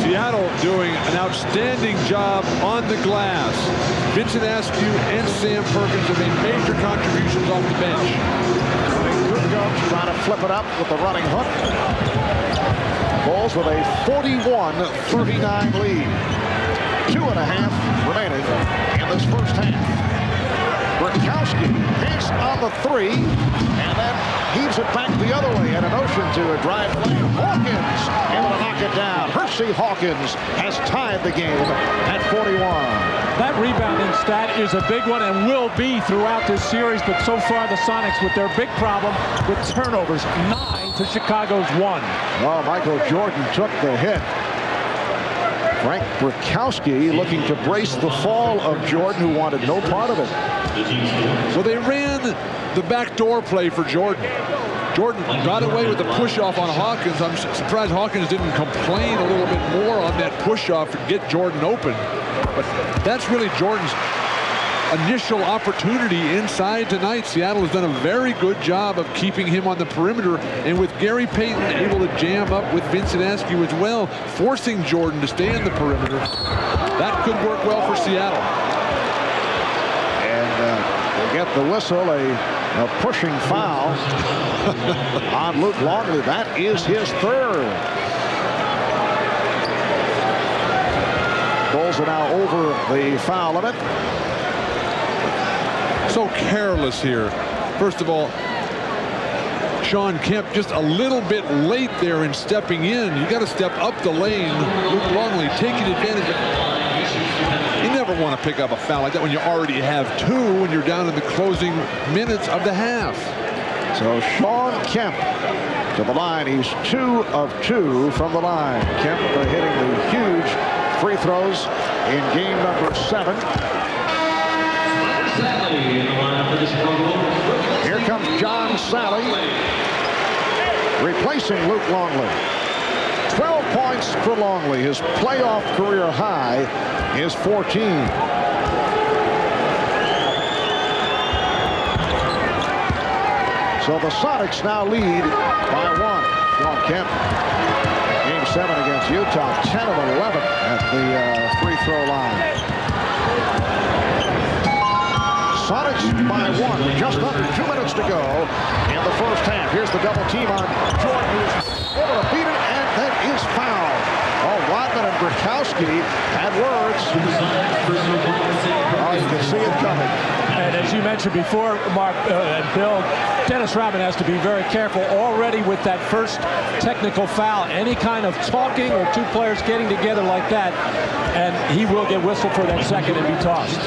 Seattle doing an outstanding job on the glass. Vincent Askew and Sam Perkins have made major contributions off the bench. Good goes, trying to flip it up with the running hook. Bulls with a 41-39 lead. 2.5 remaining in this first half. Brakowski pace on the 3 and then heaves it back the other way in an ocean to a drive lane. Hawkins able to knock it down. Hersey Hawkins has tied the game at 41. That rebounding stat is a big one and will be throughout this series, but so far the Sonics with their big problem with turnovers, 9 to Chicago's 1. Well, Michael Jordan took the hit. Frank Brakowski looking to brace the fall of Jordan, who wanted no part of it. So they ran the backdoor play for Jordan. Jordan got away with the push-off on Hawkins. I'm surprised Hawkins didn't complain a little bit more on that push-off and get Jordan open. But that's really Jordan's initial opportunity inside tonight. Seattle has done a very good job of keeping him on the perimeter, and with Gary Payton able to jam up with Vincent Askew as well, forcing Jordan to stay in the perimeter. That could work well for Seattle. And we get the whistle, a pushing foul on Luke Longley. That is his third. Bulls are now over the foul limit. So careless here. First of all, Shawn Kemp just a little bit late there in stepping in. You got to step up the lane. Luke Longley taking advantage of. You never want to pick up a foul like that when you already have 2 when you're down in the closing minutes of the half. So Shawn Kemp to the line. He's 2 of 2 from the line. Kemp hitting the huge free throws in game number 7. Here comes John Sally, replacing Luke Longley. 12 points for Longley. His playoff career high is 14. So the Sonics now lead by 1. Shawn Kemp, game 7 against Utah, 10 of 11 at the free throw line. Sonics by 1 with just under 2 minutes to go in the first half. Here's the double team on Jordan, who's able to beat it, and that is fouled. Oh, Rodman and Brakowski had words. Oh, you can see it coming. And as you mentioned before, Mark and Bill, Dennis Rodman has to be very careful already with that first technical foul. Any kind of talking or 2 players getting together like that, and he will get whistled for that second and be tossed.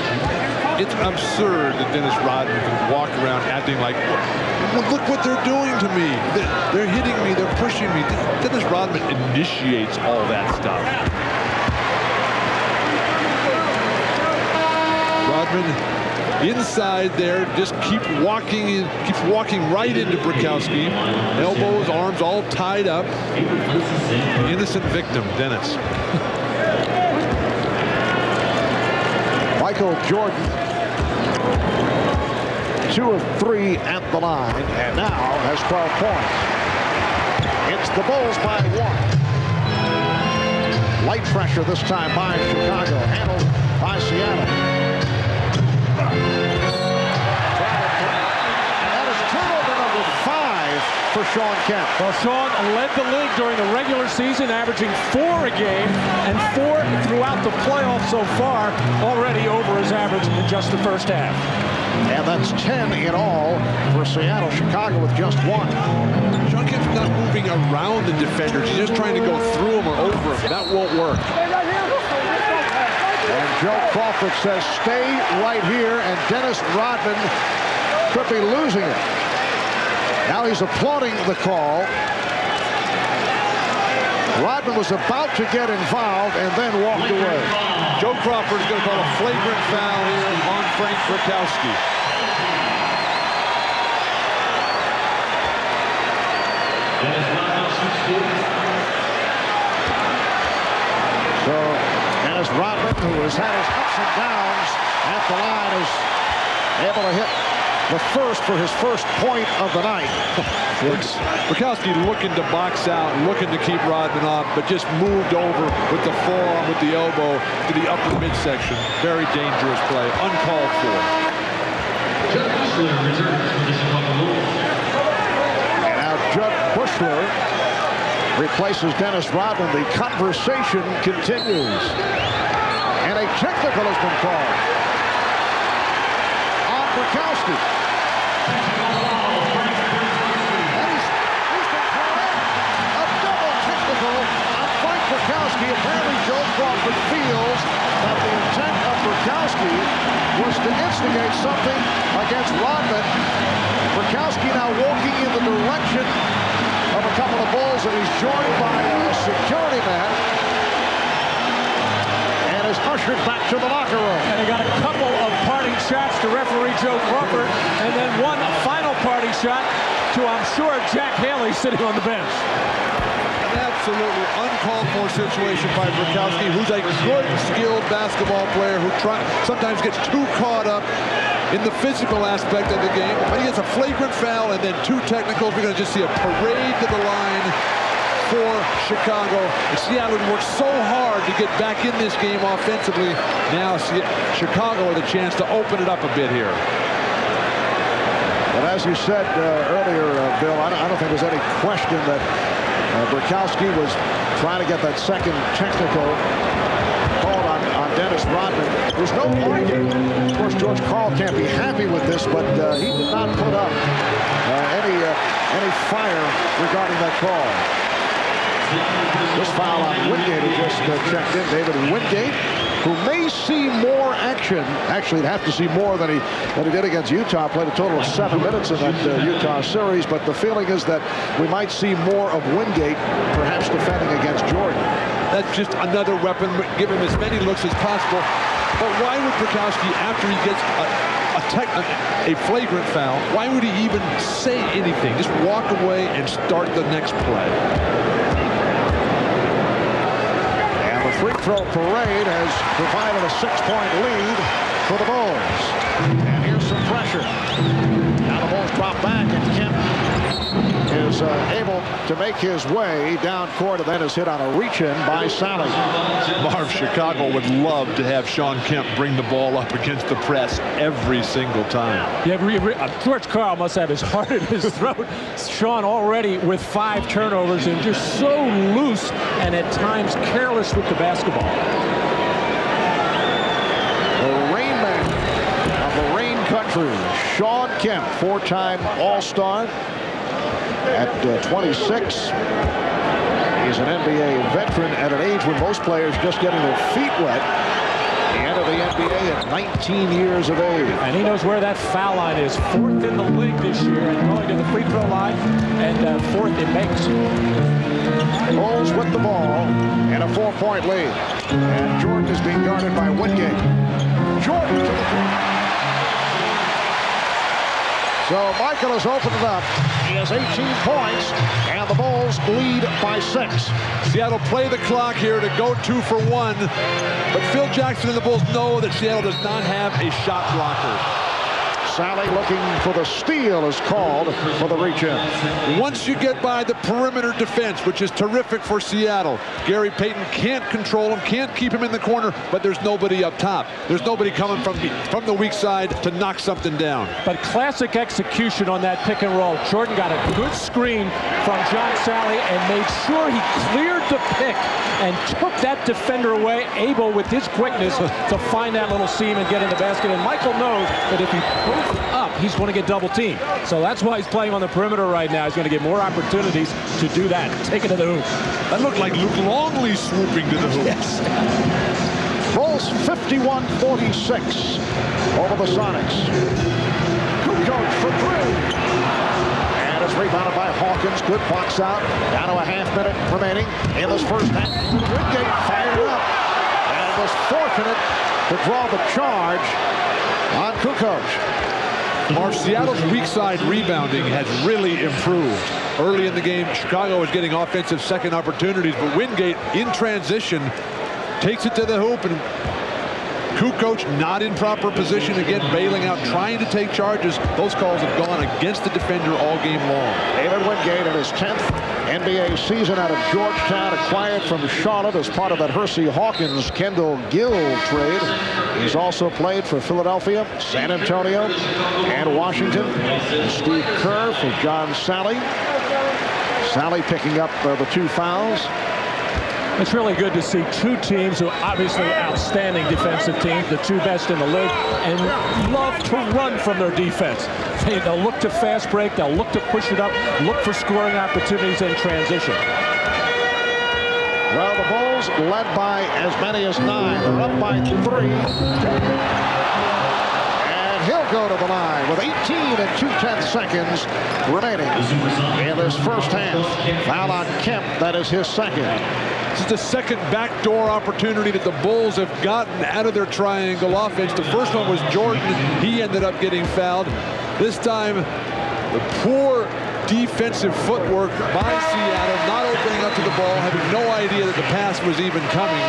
It's absurd that Dennis Rodman can walk around acting like, look what they're doing to me. They're hitting me. They're pushing me. Dennis Rodman initiates all that stuff. Rodman inside there, just keeps walking right into Brakowski. Elbows, arms all tied up. Innocent victim, Dennis. Michael Jordan, 2 of 3 at the line, and now has 12 points. It's the Bulls by 1. Light pressure this time by Chicago, handled by Seattle. And that is turnover number 5 for Shawn Kemp. Well, Shawn led the league during the regular season, averaging 4 a game and 4 throughout the playoffs so far, already over his average in just the first half. And that's 10 in all for Seattle. Chicago with just 1. Shawn Kemp's not moving around the defenders. He's just trying to go through them or over them. That won't work. And Joe Crawford says, stay right here, and Dennis Rodman could be losing it. Now he's applauding the call. Rodman was about to get involved and then walked away. Joe Crawford is going to call a flagrant foul here on Frank Brakowski. So Dennis Rodman, who has had his ups and downs at the line, is able to hit the first for his first point of the night. Brakowski looking to box out, looking to keep Rodman off, but just moved over with the forearm, with the elbow to the upper midsection. Very dangerous play, uncalled for. And now Judd Bushler replaces Dennis Rodman. The conversation continues. And a technical has been called on Brakowski. Apparently, Joe Crawford feels that the intent of Brokowski was to instigate something against Rodman. Brokowski now walking in the direction of a couple of Bulls, and he's joined by a security man and is ushered back to the locker room. And he got a couple of parting shots to referee Joe Crawford, and then one final parting shot to, I'm sure, Jack Haley sitting on the bench. An absolutely uncalled for situation by Brokowski, who's a good, skilled basketball player who sometimes gets too caught up in the physical aspect of the game. But he gets a flagrant foul and then 2 technicals. We're going to just see a parade to the line for Chicago. And Seattle worked so hard to get back in this game offensively. Now Chicago with a chance to open it up a bit here. Well, as you said earlier, Bill, I don't think there's any question that Brokowski was trying to get that second technical called on Dennis Rodman. There's no argument. Of course, George Karl can't be happy with this, but he did not put up any fire regarding that call. This foul on Wingate, who just checked in. David Wingate, who may see more action. Actually, he'd have to see more than he did against Utah. Played a total of 7 minutes in that Utah series, but the feeling is that we might see more of Wingate, perhaps defending against Jordan. That's just another weapon. Give him as many looks as possible. But why would Brokowski, after he gets a flagrant foul, why would he even say anything? Just walk away and start the next play. And the free throw parade has provided a 6-point lead for the Bulls. And here's some pressure. Now the Bulls drop back, and Kemp is able to make his way down court, and then is hit on a reach-in by Sally. Marv, Chicago would love to have Sean Kemp bring the ball up against the press every single time. Yeah, George Karl must have his heart in his throat. Sean already with 5 turnovers and just so loose and at times careless with the basketball. The Rain Man of the Rain Country, Sean Kemp, 4-time All-Star. At 26, he's an NBA veteran at an age when most players just getting their feet wet. He entered the NBA at 19 years of age. And he knows where that foul line is. 4th in the league this year, and going to the free throw line, and 4th it makes. Bulls with the ball and a 4-point lead. And Jordan is being guarded by Wingate. Jordan to the floor. So Michael has opened it up. He has 18 points, and the Bulls lead by 6. Seattle play the clock here to go 2 for 1. But Phil Jackson and the Bulls know that Seattle does not have a shot blocker. Sally looking for the steal is called for the reach-in. Once you get by the perimeter defense, which is terrific for Seattle, Gary Payton can't control him, can't keep him in the corner, but there's nobody up top. There's nobody coming from the weak side to knock something down. But classic execution on that pick and roll. Jordan got a good screen from John Sally and made sure he cleared the pick and took that defender away, able with his quickness to find that little seam and get in the basket. And Michael knows that if he pulls up, he's going to get double teamed. So that's why he's playing on the perimeter right now. He's going to get more opportunities to do that. Take it to the hoop. That looked like Luke Longley swooping to the hoop. Yes. Bulls 51-46 over the Sonics. Kukoc for 3. And it's rebounded by Hawkins. Good box out. Down to a half minute remaining in this first half. Wingate fired up and was fortunate to draw the charge on Kukoc. Marv, Seattle's weak side rebounding has really improved. Early in the game, Chicago was getting offensive second opportunities, but Wingate in transition takes it to the hoop, and Kukoc not in proper position, again bailing out, trying to take charges. Those calls have gone against the defender all game long. David Wingate in his 10th NBA season out of Georgetown, acquired from Charlotte as part of that Hersey Hawkins Kendall Gill trade. He's also played for Philadelphia, San Antonio, and Washington. Steve Kerr for John Sally. Sally picking up the 2 fouls. It's really good to see 2 teams who are obviously outstanding defensive teams, the 2 best in the league, and love to run from their defense. They'll look to fast break, they'll look to push it up, look for scoring opportunities in transition. Well, the Bulls led by as many as 9. They're up by 3. And he'll go to the line with 18 and 2/10 seconds remaining in this first half. Foul on Kemp. That is his second. This is the second backdoor opportunity that the Bulls have gotten out of their triangle offense. The first one was Jordan. He ended up getting fouled. This time, the poor defensive footwork by Seattle, not opening up to the ball, having no idea that the pass was even coming.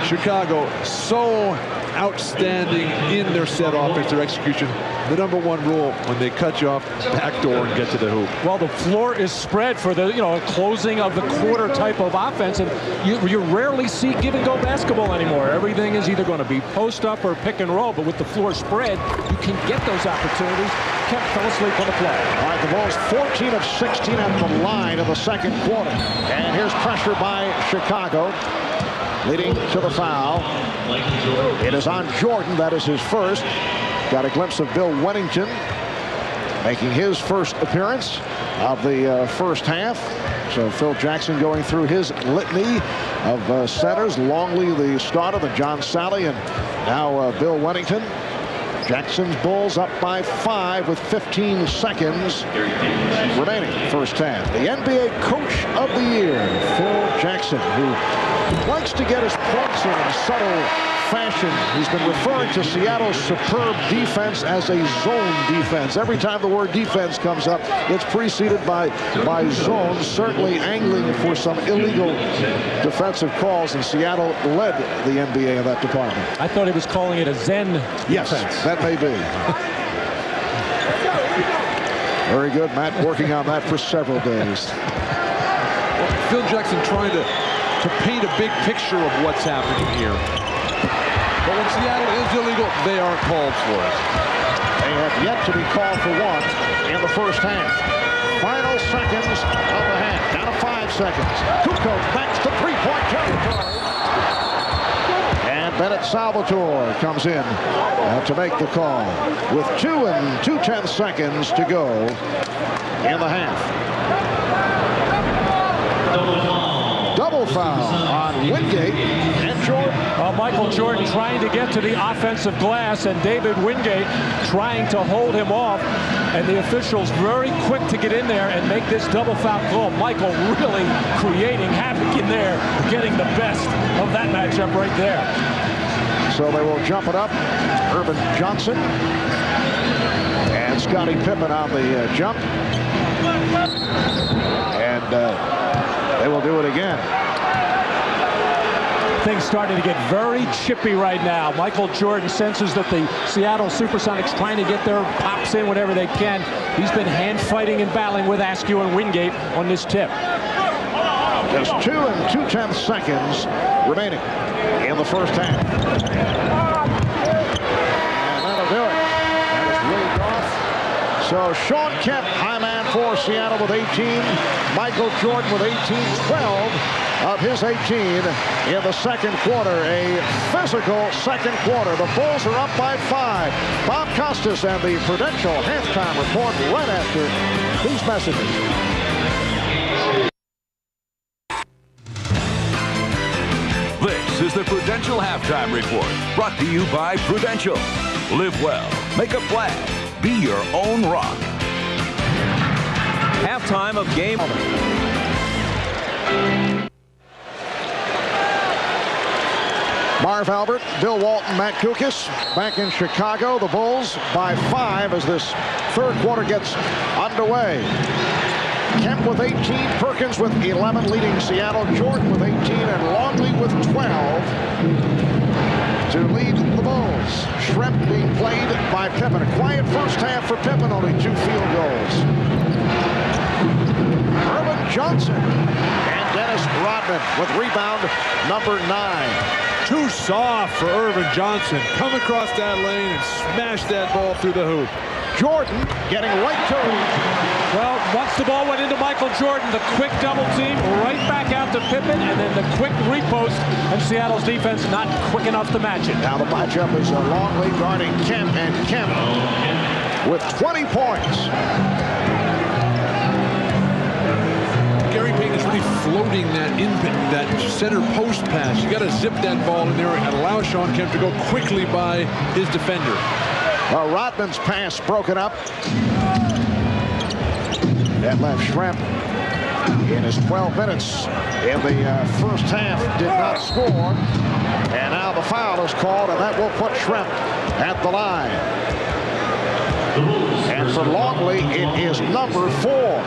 Chicago so outstanding in their set offense, their execution. The number one rule when they cut you off backdoor and get to the hoop. Well, the floor is spread for the closing of the quarter type of offense, and you rarely see give-and-go basketball anymore. Everything is either going to be post-up or pick and roll, but with the floor spread, you can get those opportunities. Kemp fell asleep on the play. All right, the Bulls 14 of 16 at the line in the second quarter. And here's pressure by Chicago, leading to the foul. It is on Jordan. That is his first. Got a glimpse of Bill Wennington making his first appearance of the first half. So Phil Jackson going through his litany of centers. Longley, the starter, then John Sally, and now Bill Wennington. Jackson's Bulls up by 5 with 15 seconds remaining first half. The NBA Coach of the Year, Phil Jackson, who likes to get his points in a subtle fashion. He's been referring to Seattle's superb defense as a zone defense. Every time the word defense comes up, it's preceded by zone, certainly angling for some illegal defensive calls, and Seattle led the NBA in that department. I thought he was calling it a Zen yes, defense. That may be. Very good, Matt, working on that for several days. Well, Phil Jackson trying to paint a big picture of what's happening here. But when Seattle is illegal, they aren't called for it. They have yet to be called for one in the first half. Final seconds of the half. Down to 5 seconds. Kukoc backs to three-point territory. And Bennett Salvatore comes in to make the call with 2 and 2/10 seconds to go in the half. Double foul on Wingate and Jordan. Michael Jordan trying to get to the offensive glass, and David Wingate trying to hold him off, and the officials very quick to get in there and make this double foul call. Michael really creating havoc in there, getting the best of that matchup right there. So they will jump it up. Irvin Johnson and Scottie Pippen on the jump. And they will do it again. Things starting to get very chippy right now. Michael Jordan senses that the Seattle Supersonics trying to get their pops in whenever they can. He's been hand fighting and battling with Askew and Wingate on this tip. Just 2 and 2/10 seconds remaining in the first half. And that'll do it. That is waved off. So Shawn Kemp, high man for Seattle with 18. Michael Jordan with 18, 12 of his 18 in the second quarter. A physical second quarter. The Bulls are up by 5. Bob Costas and the Prudential halftime report right after these messages. This is the Prudential Halftime Report, brought to you by Prudential. Live well, make a plan, be your own rock. Halftime of game. Marv Albert, Bill Walton, Matt Kukas back in Chicago. The Bulls by 5 as this third quarter gets underway. Kemp with 18, Perkins with 11 leading Seattle, Jordan with 18, and Longley with 12 to lead the Bulls. Shrimp being played by Pippen. A quiet first half for Pippen, only 2 field goals. Irvin Johnson and Dennis Rodman with rebound number 9. Too soft for Irvin Johnson. Come across that lane and smash that ball through the hoop. Jordan getting right to it. Well, once the ball went into Michael Jordan, the quick double team right back out to Pippen, and then the quick repost, and Seattle's defense not quick enough to match it. Now the matchup is Longley guarding Kemp, and Kemp with 20 points. Gary Payton is really floating that center post pass. You got to zip that ball in there and allow Shawn Kemp to go quickly by his defender. Rodman's pass broken up. Detlef Schrempf in his 12 minutes in the first half did not score. And now the foul is called, and that will put Schrempf at the line. And for Longley, it is number 4.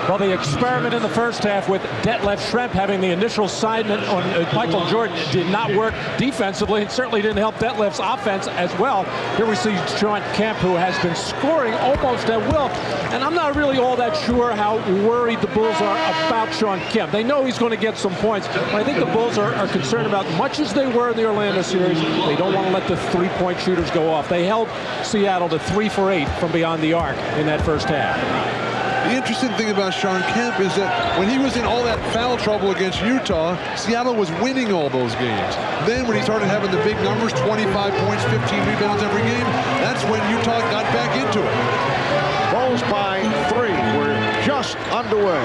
Well, the experiment in the first half with Detlef Schrempf having the initial assignment on Michael Jordan did not work defensively. It certainly didn't help Detlef's offense as well. Here we see Shawn Kemp, who has been scoring almost at will. And I'm not really all that sure how worried the Bulls are about Shawn Kemp. They know he's going to get some points, but I think the Bulls are concerned about, much as they were in the Orlando series, they don't want to let the three-point shooters go off. They held Seattle to 3 for 8 from beyond the arc in that first half. The interesting thing about Shawn Kemp is that when he was in all that foul trouble against Utah, Seattle was winning all those games. Then when he started having the big numbers, 25 points, 15 rebounds every game, that's when Utah got back into it. Bulls by 3. We're just underway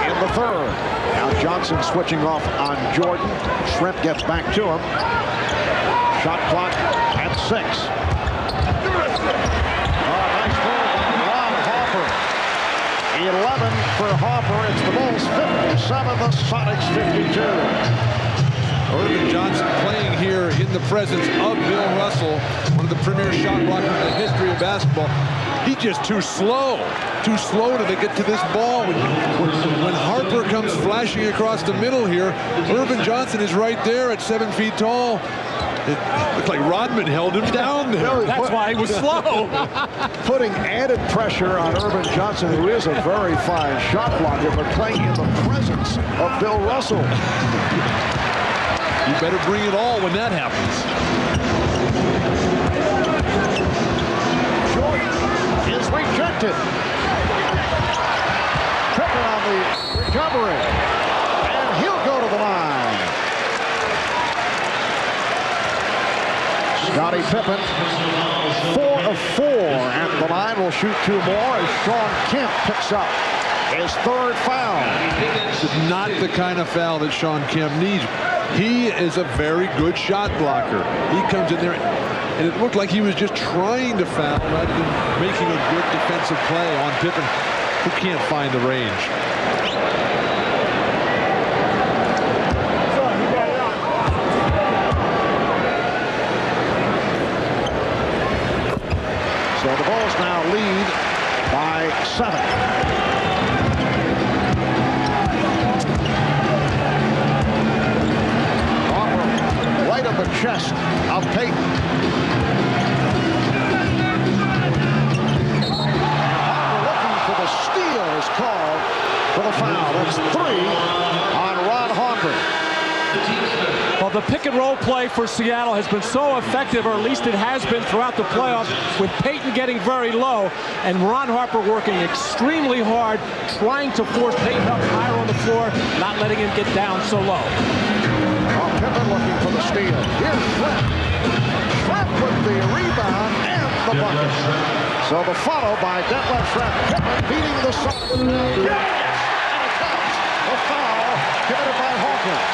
in the third. Now Johnson switching off on Jordan. Schrempf gets back to him. Shot clock at 6. 11 for Harper. It's the Bulls 57, the Sonics 52. Irvin Johnson playing here in the presence of Bill Russell, one of the premier shot blockers in the history of basketball. He's just too slow to get to this ball. When Harper comes flashing across the middle here, Irvin Johnson is right there at 7 feet tall. It looked like Rodman held him down there. That's why he was slow. Putting added pressure on Irvin Johnson, who is a very fine shot blocker, but playing in the presence of Bill Russell. You better bring it all when that happens. Jordan is rejected. Pippen on the recovery. And he'll go to the line. Scottie Pippen, 4 of 4 at the line, will shoot 2 more as Shawn Kemp picks up his 3rd foul. This is not the kind of foul that Shawn Kemp needs. He is a very good shot blocker. He comes in there, and it looked like he was just trying to foul rather than making a good defensive play on Pippen, who can't find the range. So the Bulls now lead by 7. Harper right on the chest of Payton. Harper looking for the steal is called for the foul. That's 3 on Ron Harper. Well, the pick and roll play for Seattle has been so effective, or at least it has been throughout the playoffs, with Payton getting very low and Ron Harper working extremely hard, trying to force Payton up higher on the floor, not letting him get down so low. Well, Pippen looking for the steal. Here's Schrempf. Schrempf with the rebound and the bucket. So the follow by Detlef Schrempf. Pippen beating the Suns. Yes! And it counts. The foul committed by Hawkins.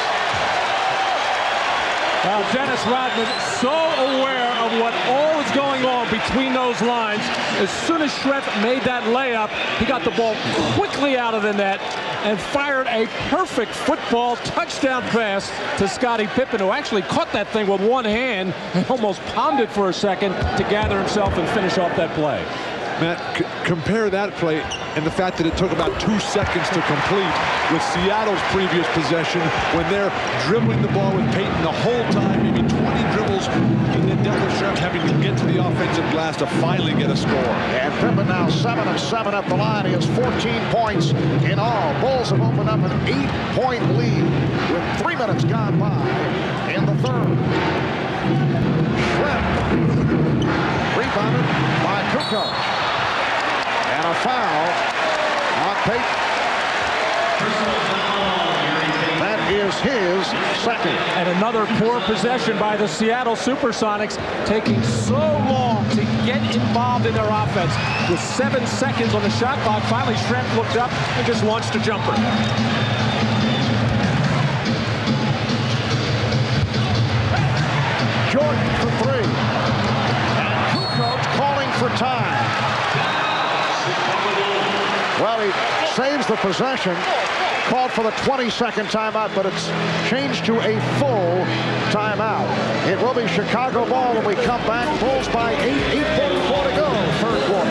Dennis Rodman so aware of what all is going on between those lines. As soon as Schrempf made that layup, he got the ball quickly out of the net and fired a perfect football touchdown pass to Scottie Pippen, who actually caught that thing with one hand and almost pounded for a second to gather himself and finish off that play. Matt, compare that play and the fact that it took about 2 seconds to complete with Seattle's previous possession when they're dribbling the ball with Payton the whole time, maybe 20 dribbles, and then Detlef Schrempf having to get to the offensive glass to finally get a score. And Pippen now 7 of 7 at the line. He has 14 points in all. Bulls have opened up an 8-point lead with 3 minutes gone by in the third. Schrempf rebounded by Kukoc. And a foul on Payton. That is his second. And another poor possession by the Seattle Supersonics, taking so long to get involved in their offense. With 7 seconds on the shot clock, finally Schrempf looked up and just launched a jumper. time. Well, he saves the possession. Called for the 22nd timeout, but it's changed to a full timeout. It will be Chicago ball when we come back. Bulls by 8, 8:44 to go, third quarter.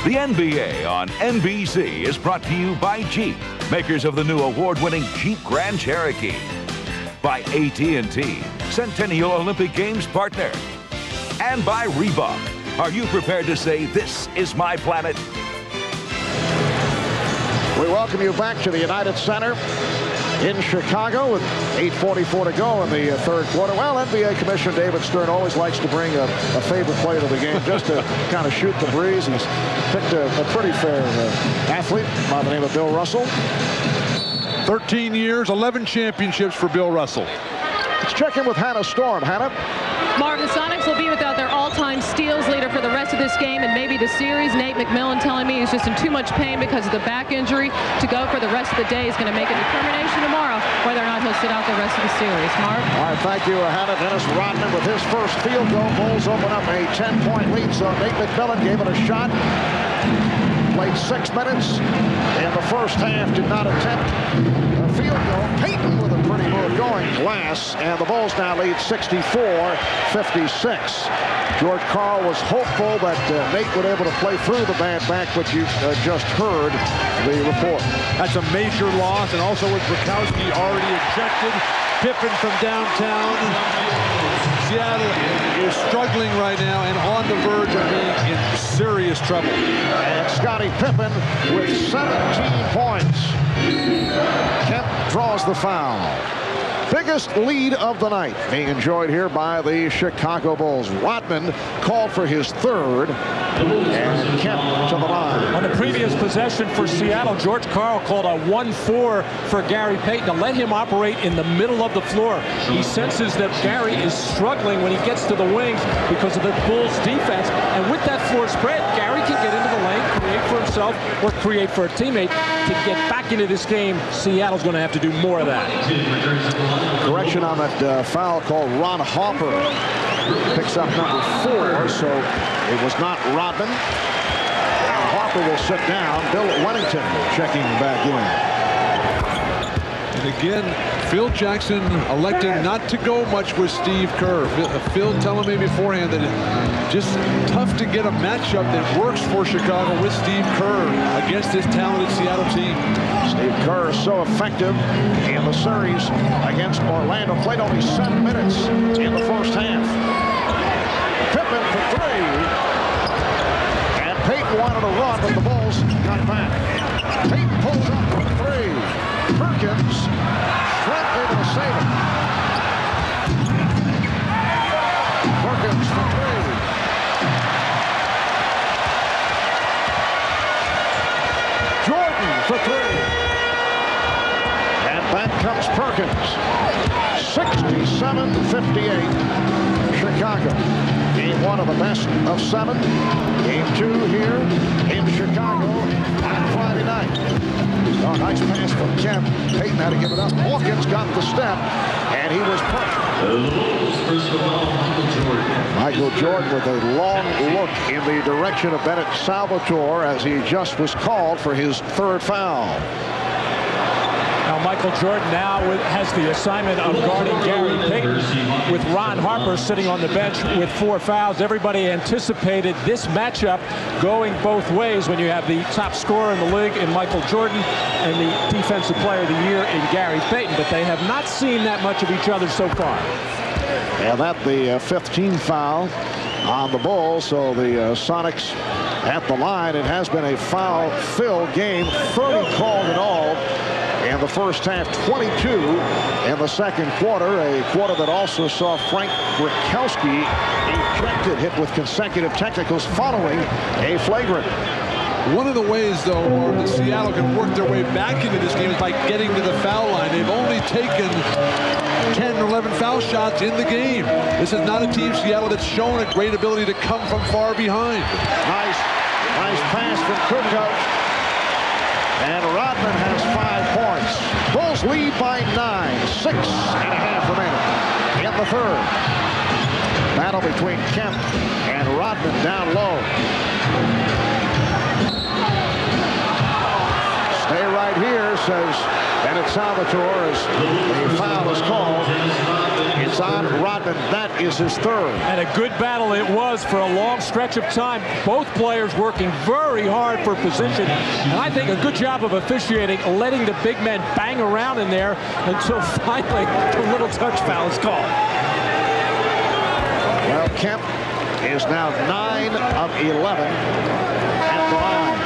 The NBA on NBC is brought to you by Jeep, makers of the new award-winning Jeep Grand Cherokee. By AT&T, Centennial Olympic Games partner. And by Reebok. Are you prepared to say, "This is my planet"? We welcome you back to the United Center in Chicago with 8:44 to go in the third quarter. Well, NBA Commissioner David Stern always likes to bring a favorite player to the game just to kind of shoot the breeze. He's picked a pretty fair athlete by the name of Bill Russell. 13 years, 11 championships for Bill Russell. Let's check in with Hannah Storm. Hannah? Mark, the Sonics will be without their all-time steals leader for the rest of this game and maybe the series. Nate McMillan telling me he's just in too much pain because of the back injury to go for the rest of the day. He's going to make a determination tomorrow whether or not he'll sit out the rest of the series. Mark? All right, thank you, Hannah. Dennis Rodman with his first field goal. Bulls open up a 10-point lead, so Nate McMillan gave it a shot. Played 6 minutes in the first half, did not attempt a field goal. Payton with a pretty move going glass, and the Bulls now lead 64-56. George Karl was hopeful that Nate would be able to play through the bad back, but you just heard the report. That's a major loss, and also with Bukowski already ejected. Pippen from downtown. Seattle is struggling right now and on the verge of being in serious trouble. And Scottie Pippen with 17 points. Kemp draws the foul. Biggest lead of the night being enjoyed here by the Chicago Bulls. Rodman called for his third, and Kemp to the line. On the previous possession for Seattle, George Karl called a 1-4 for Gary Payton to let him operate in the middle of the floor. He senses that Gary is struggling when he gets to the wings because of the Bulls' defense, and with that floor spread, Gary can get into the lane, create for himself, or create for a teammate. To get back into this game, Seattle's going to have to do more of that. Correction on that foul called. Ron Harper picks up number 4, so it was not Rodman. And Harper will sit down. Bill Wennington checking back in. And again, Phil Jackson elected not to go much with Steve Kerr. Phil telling me beforehand that it's just tough to get a matchup that works for Chicago with Steve Kerr against this talented Seattle team. Steve Kerr is so effective in the series against Orlando. Played only 7 minutes in the first half. Pippen for 3. And Payton wanted to run, but the Bulls got back. Payton pulls up for 3. Perkins Trent able to save it. Perkins for 3. Jordan for 3. And back comes Perkins. 67-58. Chicago. Game 1 of the best of 7. Game 2 here in Chicago on Friday night. Oh, nice pass from Kemp. Payton had to give it up. Hawkins got the step, and he was pushed. Michael Jordan with a long look in the direction of Bennett Salvatore as he just was called for his 3rd foul. Now Michael Jordan now has the assignment of guarding Gary Payton with Ron Harper sitting on the bench with 4 fouls. Everybody anticipated this matchup going both ways when you have the top scorer in the league in Michael Jordan and the defensive player of the year in Gary Payton, but they have not seen that much of each other so far. And that the 5th team foul on the Bulls, so the Sonics at the line. It has been a foul-filled game, 30 called in all. In the first half, 22 in the second quarter, a quarter that also saw Frank Rakowski ejected, hit with consecutive technicals following a flagrant. One of the ways, though, that Seattle can work their way back into this game is by getting to the foul line. They've only taken 10 or 11 foul shots in the game. This is not a team, Seattle, that's shown a great ability to come from far behind. Nice pass from Kukoc. And Rodman has 5 points. Bulls lead by 9, 6.5 remaining in the third. Battle between Kemp and Rodman down low. Stay right here, says Bennett Salvatore, as the foul is called. It's on Rodman. That is his third. And a good battle it was for a long stretch of time. Both players working very hard for position. And I think a good job of officiating, letting the big men bang around in there until finally the little touch foul is called. Well, Kemp is now 9 of 11 at the line.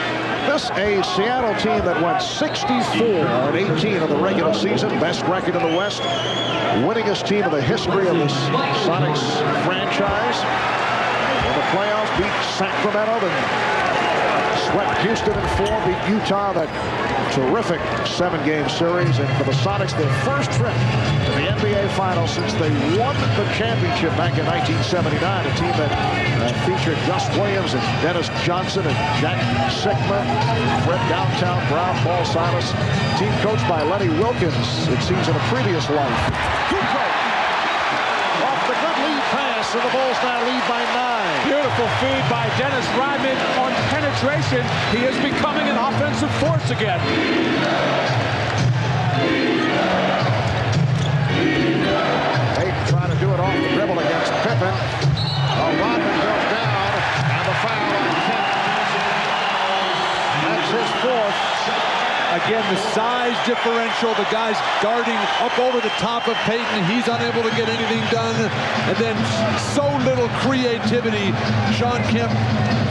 This a Seattle team that went 64-18 in the regular season, best record in the West, winningest team in the history of this Sonics franchise. In the playoffs, beat Sacramento, then swept Houston in 4, beat Utah, that terrific 7-game series. And for the Sonics, their first trip to the NBA Finals since they won the championship back in 1979, a team that featured Gus Williams and Dennis Johnson and Jack Sikma, Fred Downtown, Brown, Paul Silas, team coached by Lenny Wilkins, it seems, in a previous life. Kukoc off the good lead pass, and the Bulls now lead by 9. Beautiful feed by Dennis Rodman on penetration. He is becoming an offensive force again. Payton trying to do it off the dribble against Pippen. Rodman goes down, and the foul on Kemp. That's his fourth. Again, the size differential, the guy's guarding up over the top of Payton. He's unable to get anything done. And then so little creativity. Shawn Kemp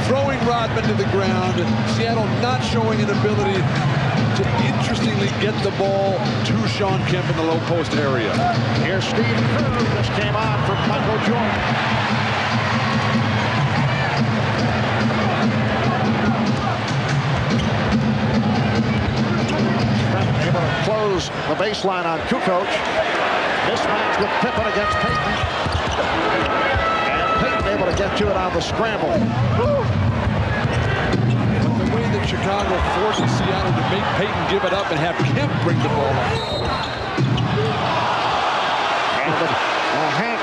throwing Rodman to the ground. Seattle not showing an ability to interestingly get the ball to Shawn Kemp in the low post area. Here's Steve Kerr, who just came on from Michael Jordan. Able to close the baseline on Kukoc. Mismatch with Pippen against Payton. And Payton able to get to it on the scramble. But the way that Chicago forces Seattle to make Payton give it up and have Kemp bring the ball up. And Hank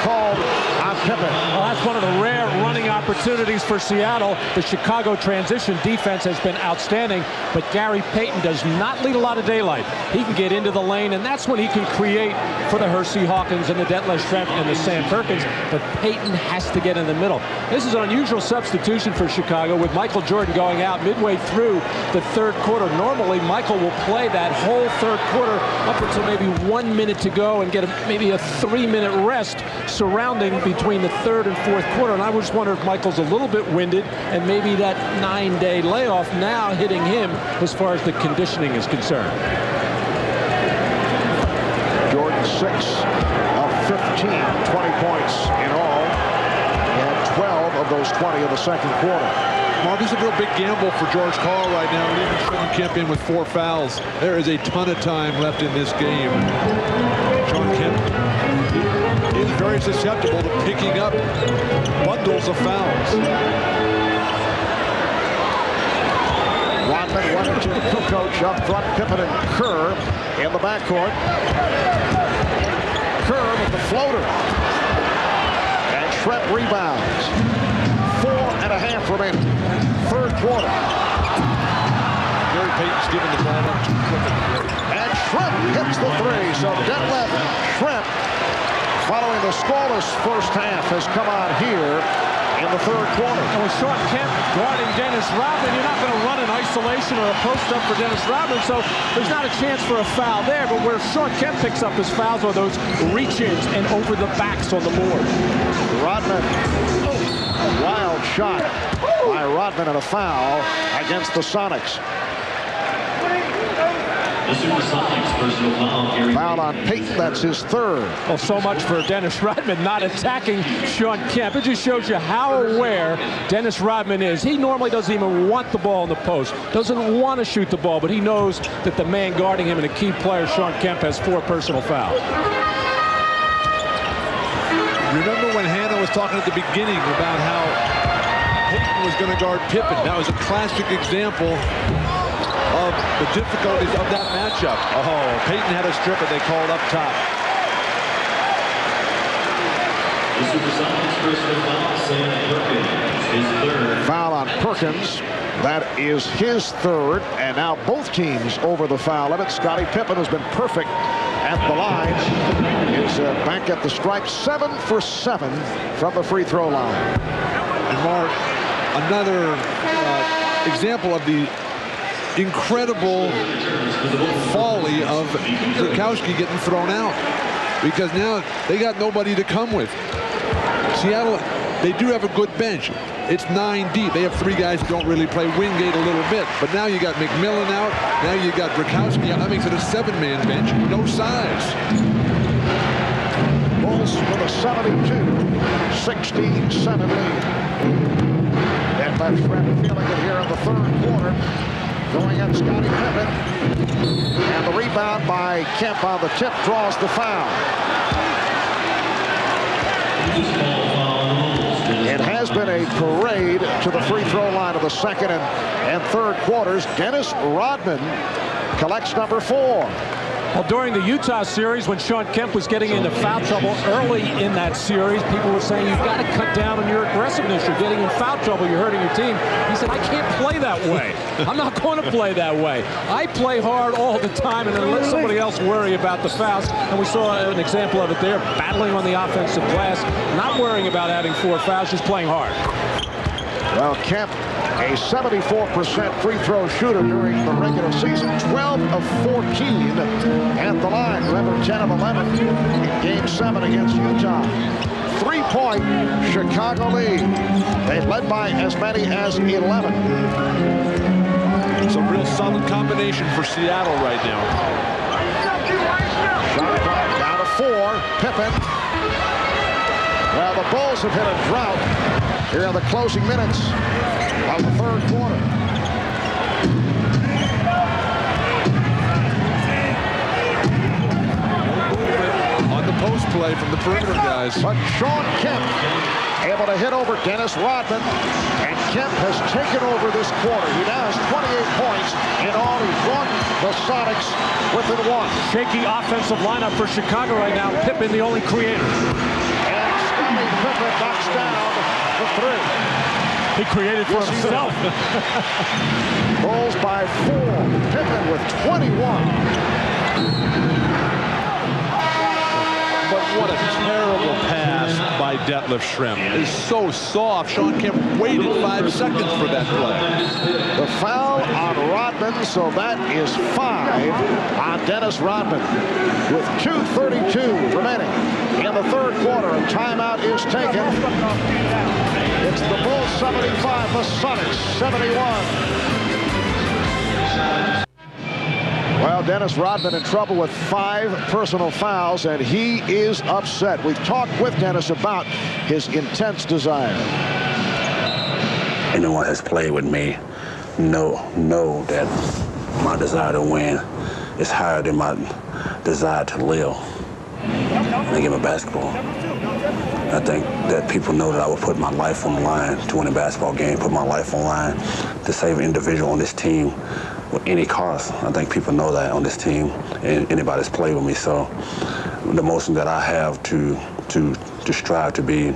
called on Pippen. Well, that's one of the rare running opportunities for Seattle. The Chicago transition defense has been outstanding, but Gary Payton does not lead a lot of daylight. He can get into the lane, and that's when he can create for the Hersey Hawkins and the Detlef Schrempf and the Sam Perkins, but Payton has to get in the middle. This is an unusual substitution for Chicago, with Michael Jordan going out midway through the third quarter. Normally, Michael will play that whole third quarter up until maybe 1 minute to go and get maybe a 3-minute rest surrounding between the third and fourth quarter. And I just wonder if Michael's a little bit winded, and maybe that 9-day layoff now hitting him as far as the conditioning is concerned. Jordan 6 of 15, 20 points in all. He had 12 of those 20 in the second quarter. Mark, this is a real big gamble for George Karl right now, leaving Shawn Kemp in with 4 fouls. There is a ton of time left in this game. Shawn Kemp is very susceptible to picking up bundles of fouls. Rodman went into Kukoc up front, Pippen and Kerr in the backcourt. Kerr with the floater. And Schrempf rebounds. 4.5 remaining. Third quarter. Gary Payton's giving the ball up too quick. And Schrempf hits the 3. So Detlef Schrempf, following the scoreless first half, has come on here in the third quarter. And with Shawn Kemp guarding Dennis Rodman, you're not going to run an isolation or a post-up for Dennis Rodman, so there's not a chance for a foul there. But where Shawn Kemp picks up his fouls are those reach-ins and over the backs on the board. Rodman, a wild shot by Rodman, and a foul against the Sonics. Foul on Payton, that's his third. Well, so much for Dennis Rodman not attacking Shawn Kemp. It just shows you how aware Dennis Rodman is. He normally doesn't even want the ball in the post, doesn't want to shoot the ball, but he knows that the man guarding him and a key player, Shawn Kemp, has 4 personal fouls. Remember when Hannah was talking at the beginning about how Payton was going to guard Pippen? That was a classic example of the difficulties of that matchup. Oh, Payton had a strip and they called up top. The Supersonics personal foul, Sam Perkins, his third. Foul on Perkins. That is his third, and now both teams over the foul limit. Scottie Pippen has been perfect at the line. Is back at the stripe, 7 for 7 from the free throw line. And Mark, another example of the incredible folly of Zurkowski getting thrown out, because now they got nobody to come with. Seattle, they do have a good bench. It's 9 deep. They have 3 guys who don't really play. Wingate a little bit. But now you got McMillan out. Now you got Zurkowski out. That makes it a 7-man bench. No size. Bulls with a 72-67 lead. And by Shrimp feeling it here in the third quarter. Going at Scottie Pippen. And the rebound by Kemp on the tip draws the foul. It has been a parade to the free throw line of the second and third quarters. Dennis Rodman collects number 4. Well, during the Utah series, when Shawn Kemp was getting into foul trouble early in that series, people were saying, you've got to cut down on your aggressiveness. You're getting in foul trouble. You're hurting your team. He said, I can't play that way. I'm not going to play that way. I play hard all the time and then let somebody else worry about the fouls. And we saw an example of it there, battling on the offensive glass, not worrying about having 4 fouls, just playing hard. Well, Kemp, a 74% free throw shooter during the regular season, 12 of 14 at the line. Remember, 10 of 11 in Game 7 against Utah. 3-point Chicago lead. They've led by as many as 11. It's a real solid combination for Seattle right now. Shot clock down to 4. Pippen. Well, the Bulls have hit a drought here in the closing minutes of the third quarter. On the post play from the perimeter guys. But Shawn Kemp able to hit over Dennis Rodman, and Kemp has taken over this quarter. He now has 28 points in all. He's brought the Sonics within 1. Shaky offensive lineup for Chicago right now. Pippen, the only creator. And Scottie Pippen knocks down the 3. He created for himself. Bulls by 4. Pippen with 21. But what a terrible pass by Detlef Schrempf. It's so soft. Shawn Kemp waited 5 seconds for that play. The foul on Rodman, so that is 5 on Dennis Rodman. With 2:32 remaining in the third quarter, a timeout is taken. It's the Bulls 75, the Sonics 71. Well, Dennis Rodman in trouble with 5 personal fouls, and he is upset. We've talked with Dennis about his intense desire. Anyone that's played with me know that my desire to win is higher than my desire to live in the game of basketball. I think that people know that I would put my life on the line to win a basketball game, put my life on the line to save an individual on this team with any cost. I think people know that on this team, and anybody that's played with me. So the motion that I have to strive to be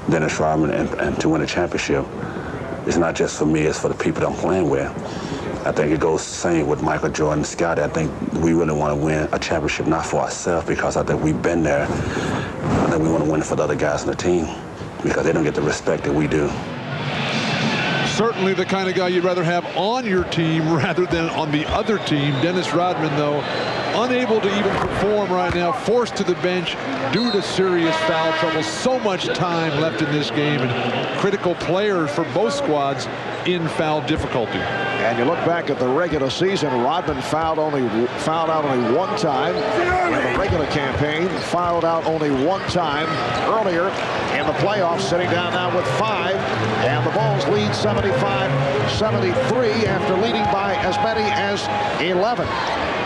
Dennis Rodman and to win a championship, it's not just for me, it's for the people that I'm playing with. I think it goes the same with Michael Jordan and Scottie. I think we really want to win a championship, not for ourselves, because I think we've been there. I think we want to win it for the other guys on the team, because they don't get the respect that we do. Certainly the kind of guy you'd rather have on your team rather than on the other team. Dennis Rodman, though, unable to even perform right now, forced to the bench due to serious foul trouble. So much time left in this game, and critical players for both squads in foul difficulty. And you look back at the regular season, Rodman fouled out only 1 time in the regular campaign, fouled out only 1 time earlier in the playoffs, sitting down now with 5, and the Bulls lead 75-73 after leading by as many as 11.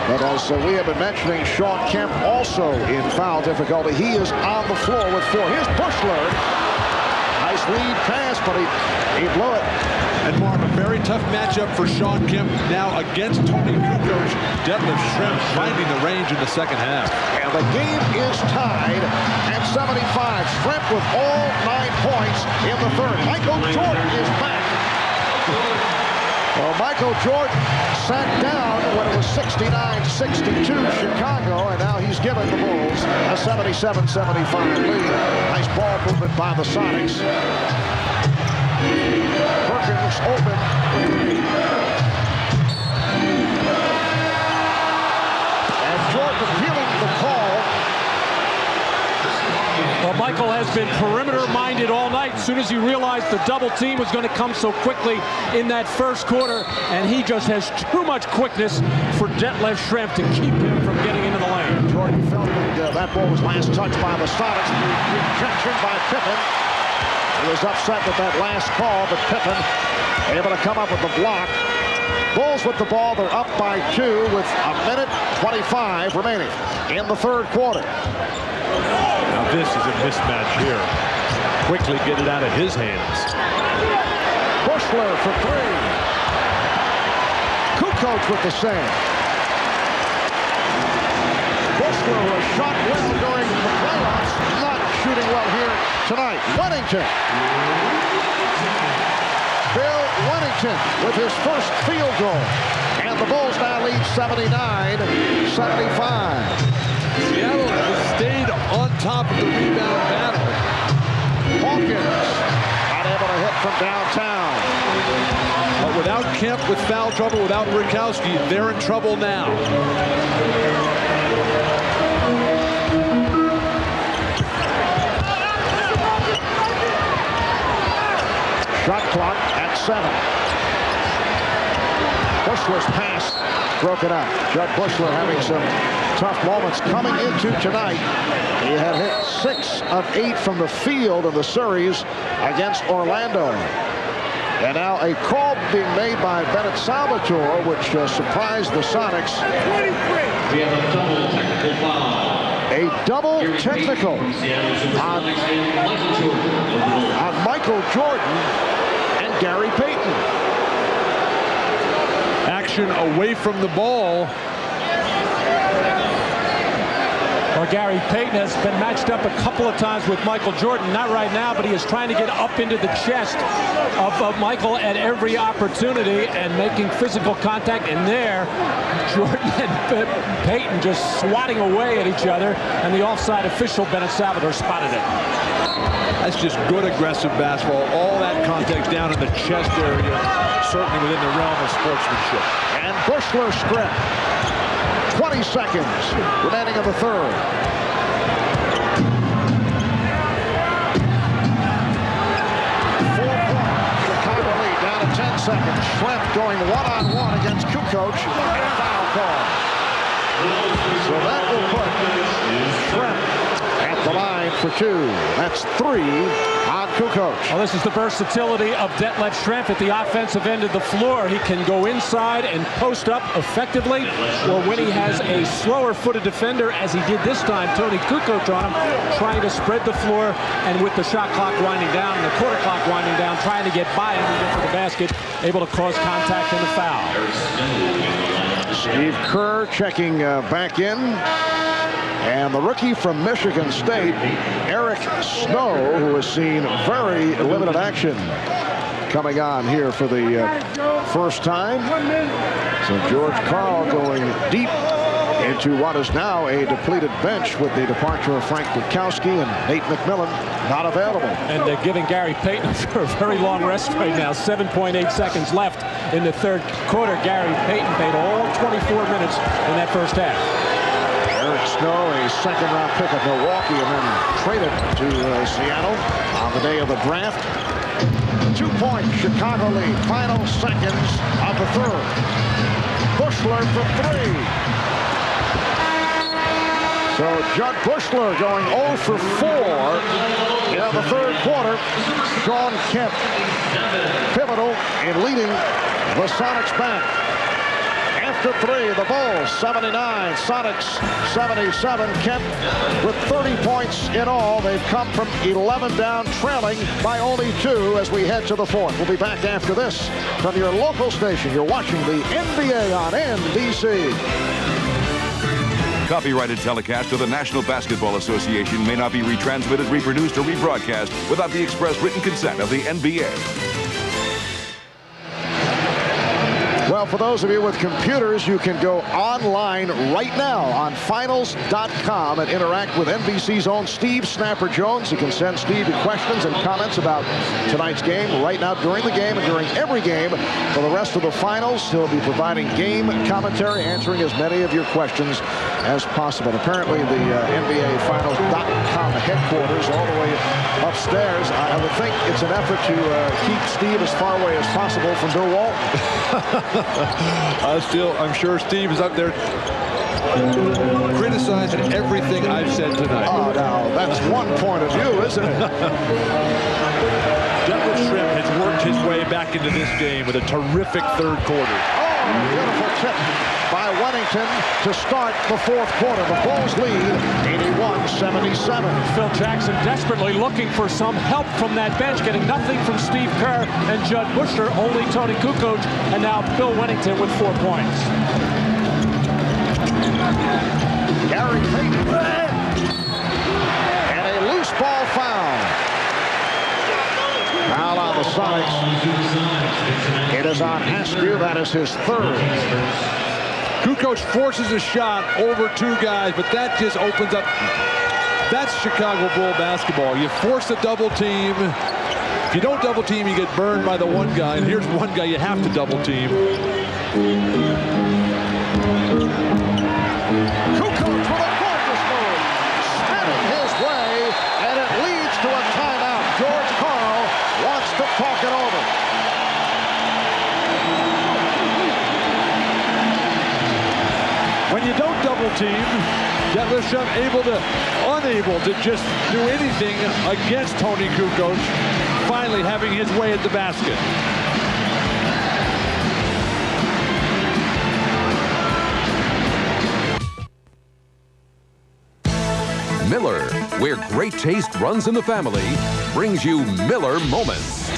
But as we have been mentioning, Shawn Kemp also in foul difficulty. He is on the floor with 4. Here's Bushler. Nice lead pass, but he blew it. And Mark, a very tough matchup for Sean Kemp now against Tony Kukoc. Detlef Schrempf finding the range in the second half. And the game is tied at 75. Schrempf with all 9 points in the third. Michael Jordan is back. Well, Michael Jordan sat down when it was 69-62 Chicago, and now he's given the Bulls a 77-75 lead. Nice ball movement by the Sonics. Perkins open. And Jordan appealing the call. Well, Michael has been perimeter-minded all night as soon as he realized the double team was going to come so quickly in that first quarter, and he just has too much quickness for Detlef Schrempf to keep him from getting into the lane. Jordan felt that that ball was last touched by the Sonics. Rejection by Payton. He was upset with that last call, but Payton able to come up with the block. Bulls with the ball. They're up by 2 with a minute 25 remaining in the third quarter. Now this is a mismatch here. Quickly get it out of his hands. Bushler for 3. Kukoc with the save. Bushler was shot well during the playoffs. Not shooting well here tonight. Wennington. Bill Wennington with his first field goal. And the Bulls now lead 79-75. Seattle has stayed on top of the rebound battle. Hawkins not able to hit from downtown. But without Kemp with foul trouble, without Rikowski, they're in trouble now. Shot clock at 7. Bushler's pass broken up. Judd Bushler having some tough moments coming into tonight. He had hit 6 of 8 from the field in the series against Orlando. And now a call being made by Bennett Salvatore, which surprised the Sonics. We have a double technical foul. A double technical on Michael Jordan and Gary Payton. Action away from the ball. Well, Gary Payton has been matched up a couple of times with Michael Jordan. Not right now, but he is trying to get up into the chest of Michael at every opportunity and making physical contact. And there, Jordan and Payton just swatting away at each other. And the offside official, Bennett Salvatore, spotted it. That's just good aggressive basketball. All that contact down in the chest area, certainly within the realm of sportsmanship. And Bushler strip. 20 seconds remaining in the third. Chicago lead down to 10 seconds. Schrempf going one-on-one against Kukoc. Foul call. So that will put Schrempf at the line for 2. That's 3 on Kukoc. Well, this is the versatility of Detlef Schrempf at the offensive end of the floor. He can go inside and post up effectively, or when he has a slower-footed defender, as he did this time, Tony Kukoc on him, trying to spread the floor, and with the shot clock winding down and the quarter clock winding down, trying to get by him and get to the basket, able to cause contact and a foul. Steve Kerr checking back in. And the rookie from Michigan State, Eric Snow, who has seen very limited action coming on here for the first time. So George Karl going deep into what is now a depleted bench with the departure of Frank Rikowski and Nate McMillan not available. And they're giving Gary Payton for a very long rest right now. 7.8 seconds left in the third quarter. Gary Payton played all 24 minutes in that first half. Eric Snow, a second-round pick of Milwaukee, and then traded to Seattle on the day of the draft. 2-point Chicago lead. Final seconds of the third. Bushler for 3. So Judd Bushler going 0 for 4 in the third quarter. Sean Kemp pivotal in leading the Sonics back. after 3. The Bulls 79, Sonics 77. Kent with 30 points in all. They've come from 11 down, trailing by only 2 as we head to the 4th. We'll be back after this from your local station. You're watching the NBA on NBC. Copyrighted telecast of the National Basketball Association may not be retransmitted, reproduced, or rebroadcast without the express written consent of the NBA. Well, for those of you with computers, you can go online right now on finals.com and interact with NBC's own Steve Snapper Jones. You can send Steve questions and comments about tonight's game right now during the game and during every game for the rest of the finals. He'll be providing game commentary, answering as many of your questions as possible. Apparently, the NBA Finals.com headquarters all the way upstairs. I would think it's an effort to keep Steve as far away as possible from Bill Walton. I'm sure Steve is up there criticizing everything I've said tonight. Oh, now, that's one point of view, isn't it? Detlef Schrempf has worked his way back into this game with a terrific third quarter. Oh, beautiful tip by Wennington to start the 4th quarter. The Bulls lead 81-77. Phil Jackson desperately looking for some help from that bench, getting nothing from Steve Kerr and Judd Bushler, only Tony Kukoc, and now Bill Wennington with 4 points. Gary Payton. And a loose ball foul. Foul on the Sonics. It is on Askew. That is his 3rd. Kukoc forces a shot over 2 guys, but that just opens up. That's Chicago Bull basketball. You force a double team. If you don't double team, you get burned by the one guy. And here's one guy you have to double team. Kukoc with a gorgeous move. Spinning his way, and it leads to a timeout. George Karl wants to talk it over. When you don't double team, Detlef Schrempf unable to just do anything against Tony Kukoc, finally having his way at the basket. Miller, where great taste runs in the family, brings you Miller Moments.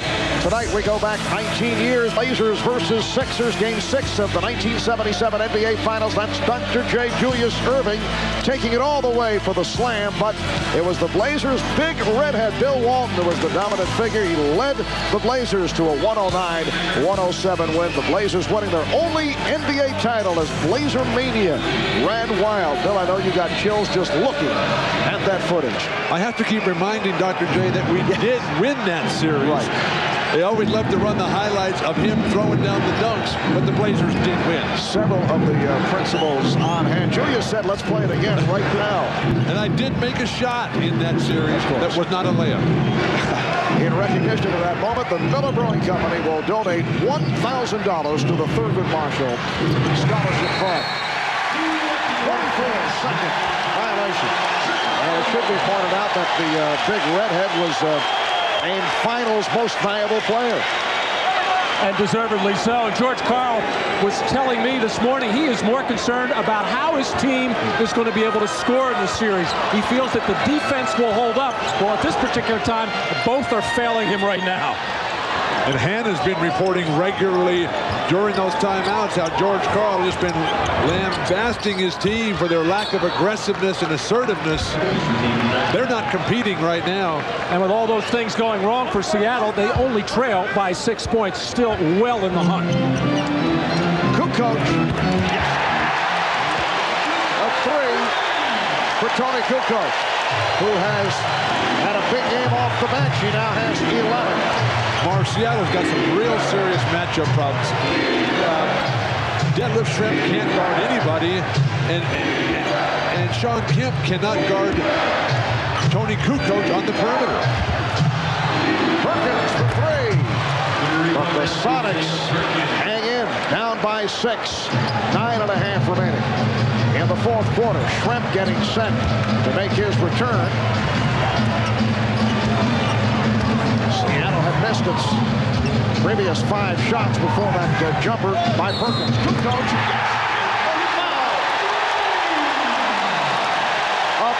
Tonight we go back 19 years. Blazers versus Sixers. Game 6 of the 1977 NBA Finals. That's Dr. J. Julius Erving taking it all the way for the slam. But it was the Blazers' big redhead, Bill Walton, who was the dominant figure. He led the Blazers to a 109-107 win. The Blazers winning their only NBA title as Blazer Mania ran wild. Bill, I know you got chills just looking at that footage. I have to keep reminding Dr. J that we did win that series. Right. They always love to run the highlights of him throwing down the dunks, but the Blazers did win. Several of the principals on hand. Julius said, let's play it again right now. And I did make a shot in that series that was not a layup. In recognition of that moment, the Miller Brewing Company will donate $1,000 to the Thurgood Marshall Scholarship Fund. 24-second violation. And it should be pointed out that the big redhead was named Finals Most Valuable Player. And deservedly so. And George Karl was telling me this morning he is more concerned about how his team is going to be able to score in this series. He feels that the defense will hold up. Well, at this particular time, both are failing him right now. And Hannah's been reporting regularly during those timeouts how George Karl has been lambasting his team for their lack of aggressiveness and assertiveness. They're not competing right now. And with all those things going wrong for Seattle, they only trail by 6 points, still well in the hunt. Kukoc. A 3 for Tony Kukoc, who has had a big game off the bench. He now has 11. Seattle's got some real serious matchup problems. Detlef Schrempf can't guard anybody, and Sean Kemp cannot guard Tony Kukoc on the perimeter. Perkins for 3. But the Sonics hang in, down by 6. 9.5 remaining. In the 4th quarter, Schrempf getting set to make his return. Seattle had missed its previous 5 shots before that jumper by Perkins. Kukoc,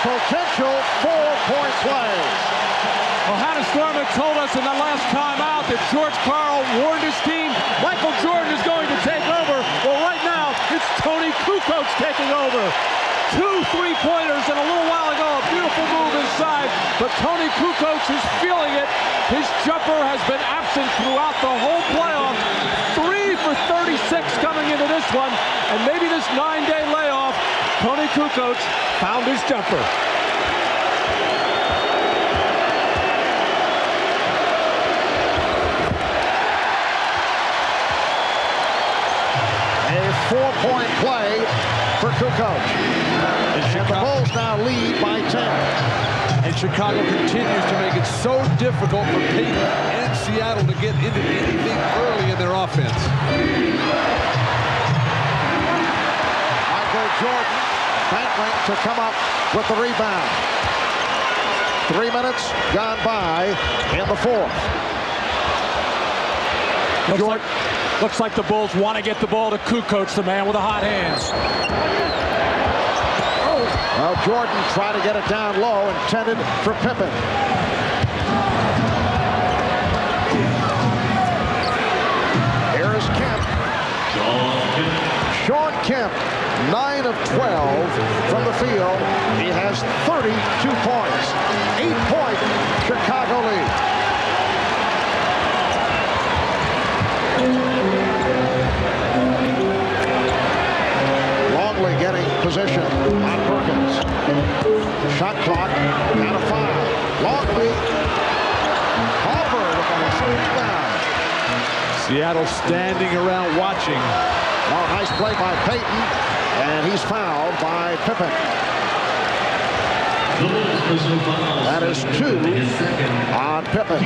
potential 4-point plays. Well, Hannes Thurman told us in the last timeout that George Karl warned his team Michael Jordan is going to take over. Well, right now, it's Tony Kukoc taking over. 2 3-pointers, and a little while ago, a beautiful move inside, but Tony Kukoc is feeling it. His jumper has been absent throughout the whole playoff. 3 for 36 coming into this one, and maybe this 9-day layoff, Tony Kukoc found his jumper. A 4-point play for Kukoc. And the Bulls now lead by 10. And Chicago continues to make it so difficult for Payton and Seattle to get into anything early in their offense. Michael Jordan battling to come up with the rebound. 3 minutes gone by in the fourth. Looks like the Bulls want to get the ball to Kukoc, the man with the hot hands. Well, Jordan tried to get it down low, intended for Pippen. Here is Kemp. Shawn Kemp, 9 of 12 from the field. He has 32 points. 8-point Chicago lead. Longley getting position on Perkins. Shot clock and a foul. Longley. Harper with a rebound. Seattle standing around watching. Oh, nice play by Payton, and he's fouled by Pippen. That is 2 on Pippen.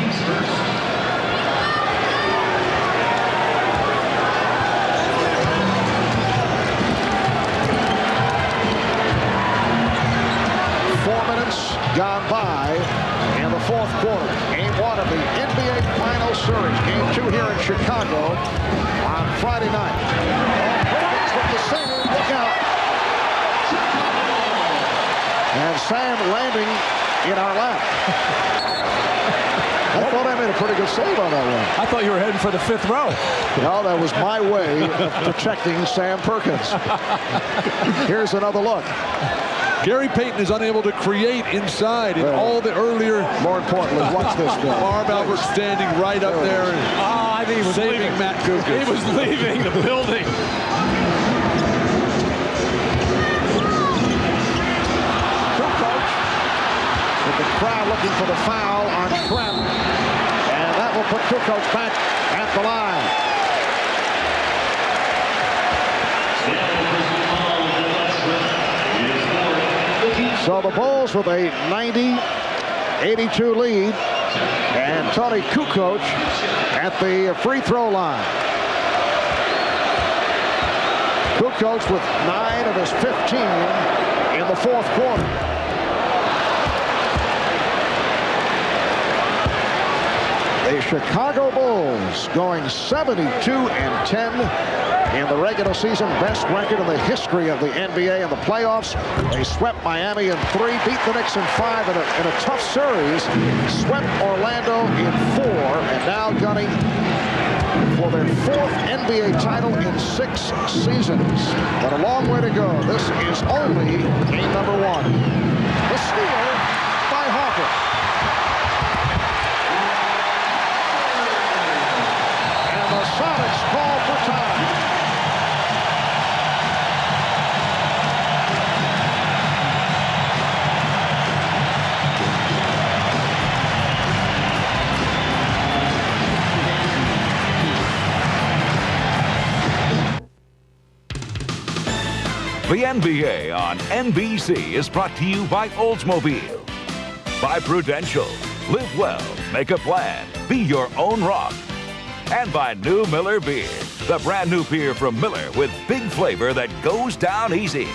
4 minutes gone by in the fourth quarter. Game 1 of the NBA Finals Series. Game 2 here in Chicago on Friday night. Perkins with the single. Look out. And Sam landing in our lap. I thought I made a pretty good save on that one. I thought you were heading for the 5th row. No, that was my way of protecting Sam Perkins. Here's another look. Gary Payton is unable to create inside in all the earlier. More importantly, watch this. Marv Albert standing right up there and I think he was saving leaving. Matt Kukoc. He was leaving the building. Kukoc with the crowd looking for the foul on Trent, and that will put Kukoc back at the line. So the Bulls with a 90-82 lead, and Tony Kukoc at the free throw line. Kukoc with 9 of his 15 in the fourth quarter. The Chicago Bulls going 72-10 in the regular season, best record in the history of the NBA in the playoffs. They swept Miami in 3, beat the Knicks in 5 in a tough series, swept Orlando in 4, and now gunning for their 4th NBA title in 6 seasons. But a long way to go. This is only game number 1. The steal by Harper. And the Sonics call for time. The NBA on NBC is brought to you by Oldsmobile, by Prudential, live well, make a plan, be your own rock, and by New Miller Beer, the brand new beer from Miller with big flavor that goes down easy.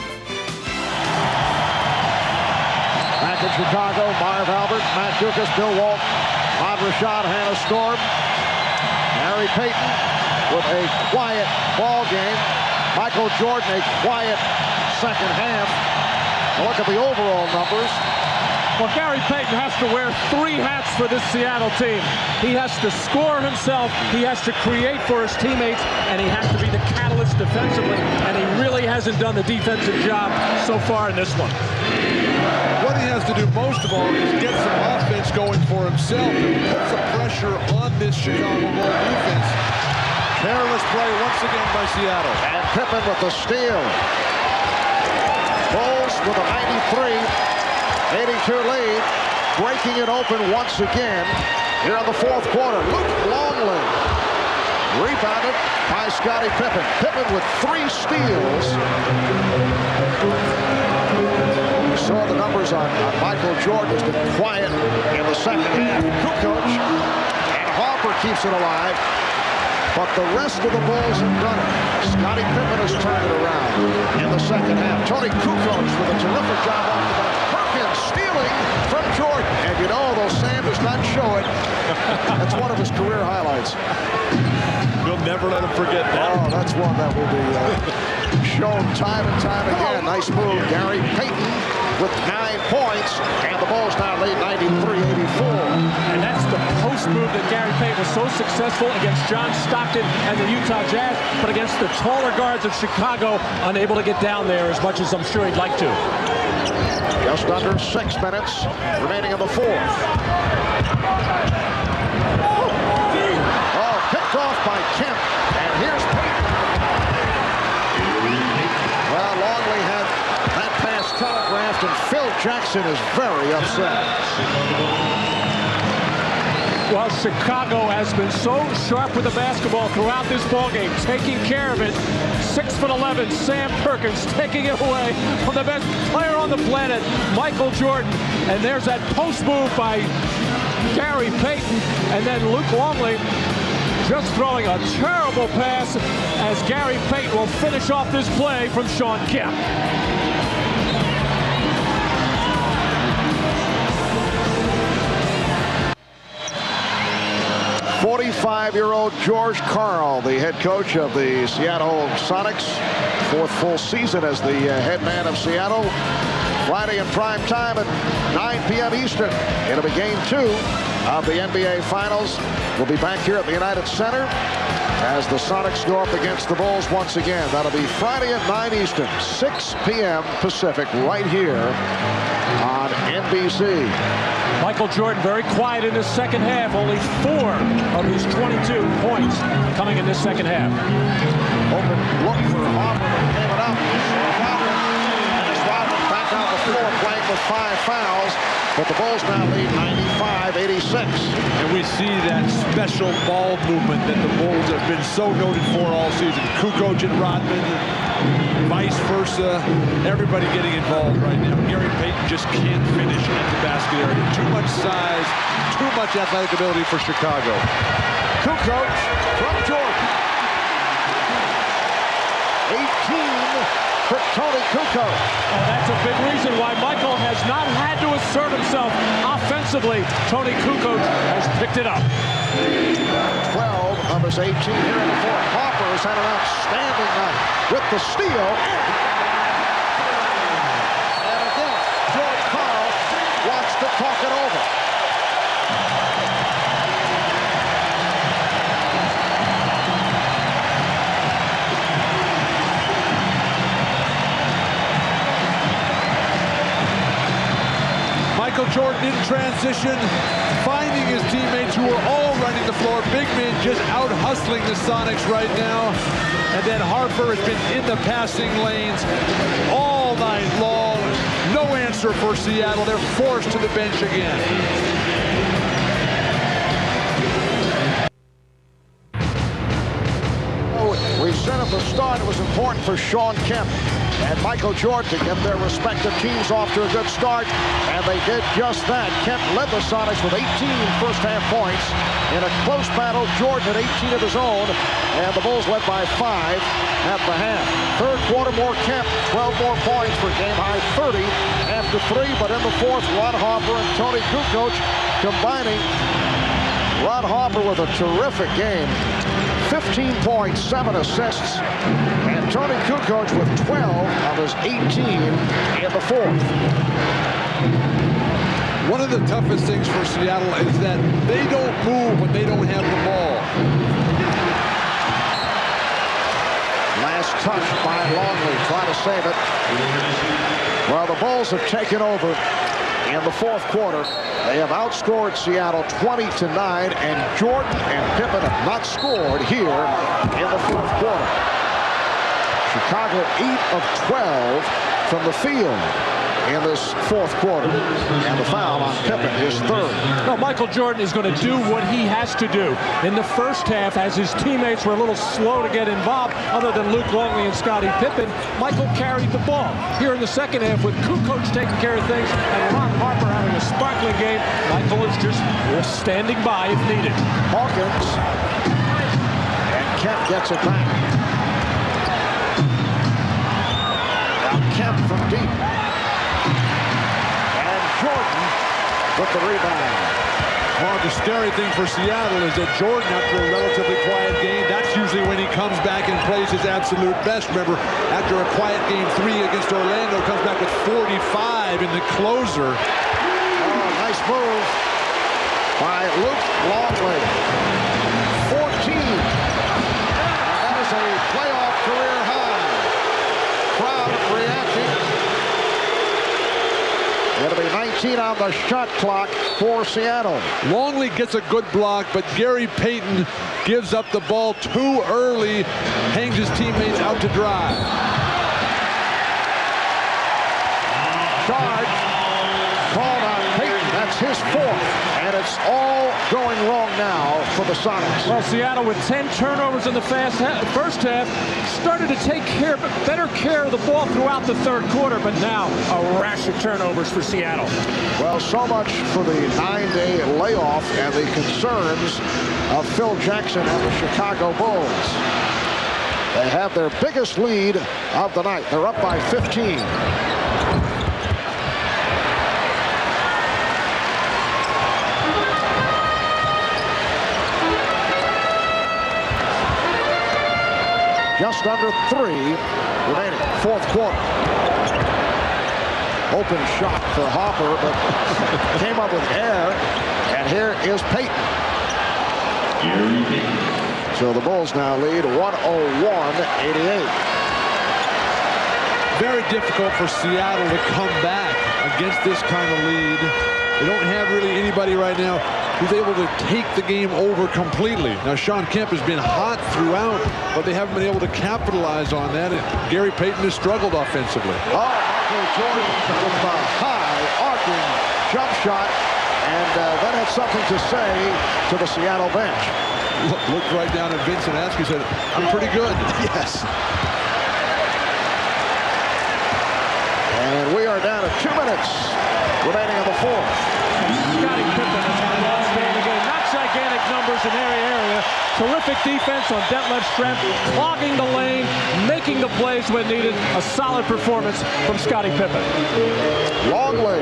Back in Chicago, Marv Albert, Matt Dukas, Bill Walton, Rod Rashad, Hannah Storm, Gary Payton with a quiet ball game. Michael Jordan, a quiet second half. Look at the overall numbers. Well, Gary Payton has to wear 3 hats for this Seattle team. He has to score himself, he has to create for his teammates, and he has to be the catalyst defensively, and he really hasn't done the defensive job so far in this one. What he has to do most of all is get some offense going for himself and put some pressure on this Chicago Bulls defense. Careless play once again by Seattle. And Pippen with the steal. Bulls with a 93-82 lead, breaking it open once again here in the fourth quarter. Luke Longley rebounded by Scottie Pippen. Pippen with 3 steals. You saw the numbers on Michael Jordan. Has been quiet in the second half. Kukoc and Harper keeps it alive. But the rest of the Bulls have done it. Scottie Pippen has turned it around in the second half. Tony Kukoc with a terrific job off the bench. Perkins stealing from Jordan. And you know, though Sam does not show it, that's one of his career highlights. We'll never let him forget that. Oh, that's one that will be shown time and time again. Nice move. Gary Payton with 9 points, and the Bulls now lead 93-84. And that's the post move that Gary Payton was so successful against John Stockton and the Utah Jazz, but against the taller guards of Chicago, unable to get down there as much as I'm sure he'd like to. Just under 6 minutes remaining in the fourth. Oh, picked off by Kemp, and here's Payton. Well, Longley had that pass telegraphed, and Phil Jackson is very upset. Well, Chicago has been so sharp with the basketball throughout this ballgame, taking care of it. 6'11", Sam Perkins taking it away from the best player on the planet, Michael Jordan. And there's that post move by Gary Payton, and then Luke Longley just throwing a terrible pass as Gary Payton will finish off this play from Shawn Kemp. 45-year-old George Karl, the head coach of the Seattle Sonics, 4th full season as the head man of Seattle. Friday in prime time at 9 p.m. Eastern. It'll be game 2 of the NBA Finals. We'll be back here at the United Center as the Sonics go up against the Bulls once again. That'll be Friday at 9 Eastern, 6 p.m. Pacific, right here on NBC. Michael Jordan very quiet in the second half. Only 4 of his 22 points coming in this second half. Open look for Harper, but came it up. Rodman back on the floor playing with 5 fouls. But the Bulls now lead 95-86. And we see that special ball movement that the Bulls have been so noted for all season. Kukoc and Rodman, vice versa. Everybody getting involved right now. Gary Payton just can't finish at the basket area. Too much size, too much athletic ability for Chicago. Kukoc from Jordan. 18 for Tony Kukoc. Oh, that's a big reason why Michael has not had to assert himself offensively. Tony Kukoc has picked it up. 12 of his 18 here in the fourth. Harper has had an outstanding night with the steal. And again, George Karl wants to talk it over. Michael Jordan in transition, finding his teammates who are all running the floor. Big men just out hustling the Sonics right now. And then Harper has been in the passing lanes all night long. No answer for Seattle. They're forced to the bench again. We said at the start it was important for Shawn Kemp and Michael Jordan to get their respective teams off to a good start, and they did just that. Kemp led the Sonics with 18 first-half points. In a close battle, Jordan had 18 of his own, and the Bulls led by 5 at the half. Third quarter, more Kemp, 12 more points for game-high 30 after 3, but in the fourth, Ron Harper and Tony Kukoc combining. Ron Harper with a terrific game. 15 points, 7 assists, and Tony Kukoc with 12 of his 18 in the fourth. One of the toughest things for Seattle is that they don't move when they don't have the ball. Last touch by Longley, trying to save it. Well, the Bulls have taken over in the fourth quarter. They have outscored Seattle 20-9, and Jordan and Pippen have not scored here in the fourth quarter. Chicago 8 of 12 from the field in this fourth quarter, and the foul on Pippen is third. No, Michael Jordan is going to do what he has to do. In the first half, as his teammates were a little slow to get involved, other than Luke Longley and Scottie Pippen, Michael carried the ball. Here in the second half, with Kukoc taking care of things and Ron Harper having a sparkling game, Michael is just standing by if needed. Hawkins, and Kemp gets it back. Now Kemp from deep. Jordan with the rebound. Well, the scary thing for Seattle is that Jordan, after a relatively quiet game, that's usually when he comes back and plays his absolute best. Remember, after a quiet game 3 against Orlando, comes back with 45 in the closer. Oh, nice move by Luke Longley. 14. That is a playoff career high. Crowd reacting. It'll be 19 on the shot clock for Seattle. Longley gets a good block, but Gary Payton gives up the ball too early, hangs his teammates out to dry. Charge called on Payton. That's his fourth, and it's all going wrong now for the Sonics. Well, Seattle with 10 turnovers in the first half started to take better care of the ball throughout the third quarter, but now a rash of turnovers for Seattle. Well, so much for the 9-day layoff and the concerns of Phil Jackson and the Chicago Bulls. They have their biggest lead of the night. They're up by 15. Just under 3 remaining, fourth quarter. Open shot for Harper, but came up with air, and here is Payton. So the Bulls now lead 101-88. Very difficult for Seattle to come back against this kind of lead. They don't have really anybody right now who's able to take the game over completely. Now, Shawn Kemp has been hot throughout, but they haven't been able to capitalize on that. And Gary Payton has struggled offensively. Oh, Michael Jordan with a high arcing jump shot, and that had something to say to the Seattle bench. Looked right down at Vincent Askew, said, "I'm pretty good." Yes. And we are down to 2 minutes remaining in the fourth. Scottie Pippen has had an outstanding game. Not gigantic numbers in every area. Terrific defense on Detlef Schrempf, clogging the lane, making the plays when needed. A solid performance from Scottie Pippen. Longley.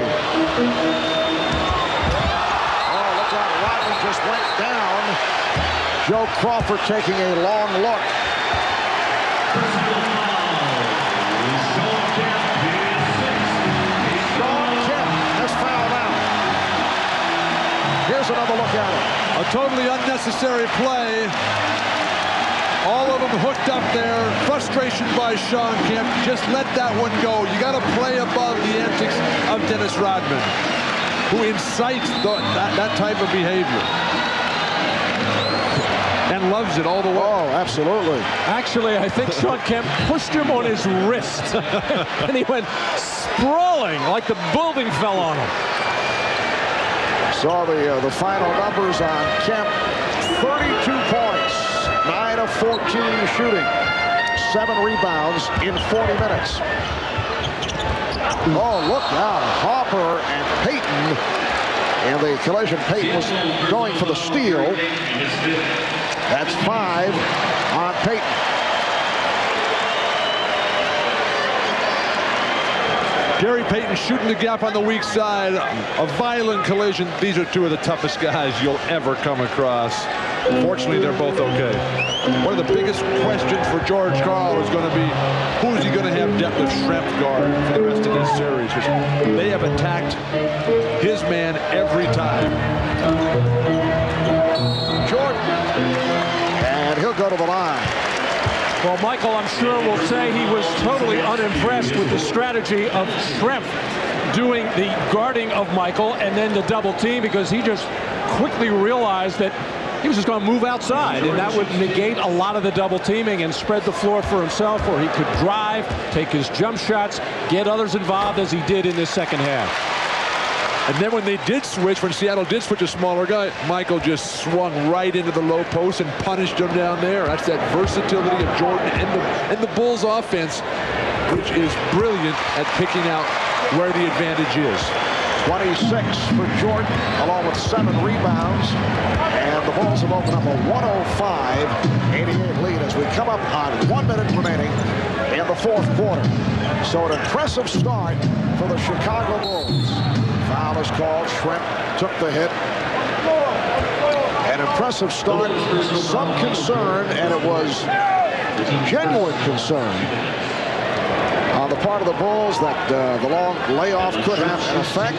Oh, look out. Rodman just went down. Joe Crawford taking a long look. Here's another look at it. A totally unnecessary play. All of them hooked up there. Frustration by Shawn Kemp. Just let that one go. You got to play above the antics of Dennis Rodman, who incites that type of behavior and loves it all the way. Oh, absolutely. Actually, I think Shawn Kemp pushed him on his wrist, and he went sprawling like the building fell on him. Saw the final numbers on Kemp. 32 points, 9 of 14 shooting, 7 rebounds in 40 minutes. Oh, look out. Harper and Payton. And the collision, Payton was going for the steal. That's 5 on Payton. Gary Payton shooting the gap on the weak side. A violent collision. These are two of the toughest guys you'll ever come across. Fortunately, they're both okay. One of the biggest questions for George Karl is going to be, who's he going to have Detlef Schrempf guard for the rest of this series? Because they have attacked his man every time. Jordan, and he'll go to the line. Well, Michael, I'm sure will say he was totally unimpressed with the strategy of Schrempf doing the guarding of Michael and then the double team, because he just quickly realized that he was just going to move outside, and that would negate a lot of the double teaming and spread the floor for himself, where he could drive, take his jump shots, get others involved as he did in this second half. And then when they did switch, when Seattle did switch a smaller guy, Michael just swung right into the low post and punished him down there. That's that versatility of Jordan and the Bulls offense, which is brilliant at picking out where the advantage is. 26 for Jordan, along with 7 rebounds. And the Bulls have opened up a 105-88 lead as we come up on 1 minute remaining in the fourth quarter. So an impressive start for the Chicago Bulls. Foul is called. Schrempf took the hit. An impressive start. Some concern, and it was genuine concern on the part of the Bulls that the long layoff could have an effect.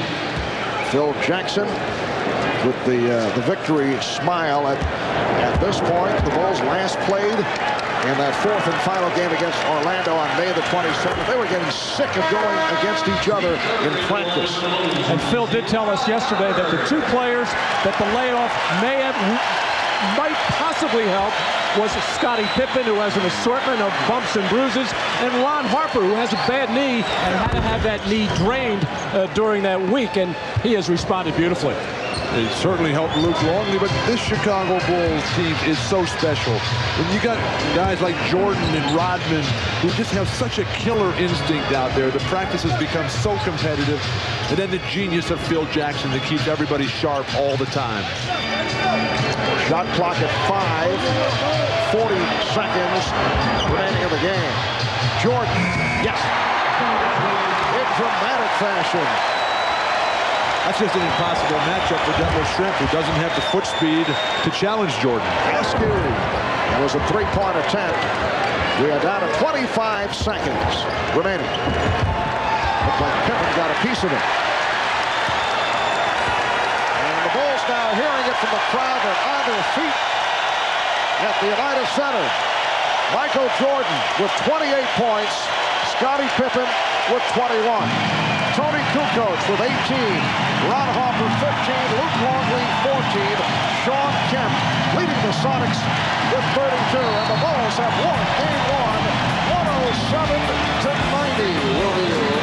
Phil Jackson with the victory smile at this point. The Bulls last played in that fourth and final game against Orlando on May the 27th. They were getting sick of going against each other in practice. And Phil did tell us yesterday that the two players that the layoff might possibly help was Scottie Pippen, who has an assortment of bumps and bruises, and Ron Harper, who has a bad knee and had to have that knee drained during that week, and he has responded beautifully. It certainly helped Luke Longley, but this Chicago Bulls team is so special. When you got guys like Jordan and Rodman who just have such a killer instinct out there, the practices become so competitive, and then the genius of Phil Jackson that keeps everybody sharp all the time. Shot clock at 5, 40 seconds remaining in the game. Jordan, yes, in dramatic fashion. That's just an impossible matchup for Detlef Schrempf, who doesn't have the foot speed to challenge Jordan. Askew. That was a three-point attempt. We are down to 25 seconds remaining. Looks like Pippen got a piece of it. And the Bulls now hearing it from the crowd. They're on their feet at the United Center. Michael Jordan with 28 points. Scottie Pippen with 21. Tony Kukoc with 18. Ron Harper 15. Luke Longley 14. Sean Kemp leading the Sonics with 32. And the Bulls have won Game 1, 107-90. We'll be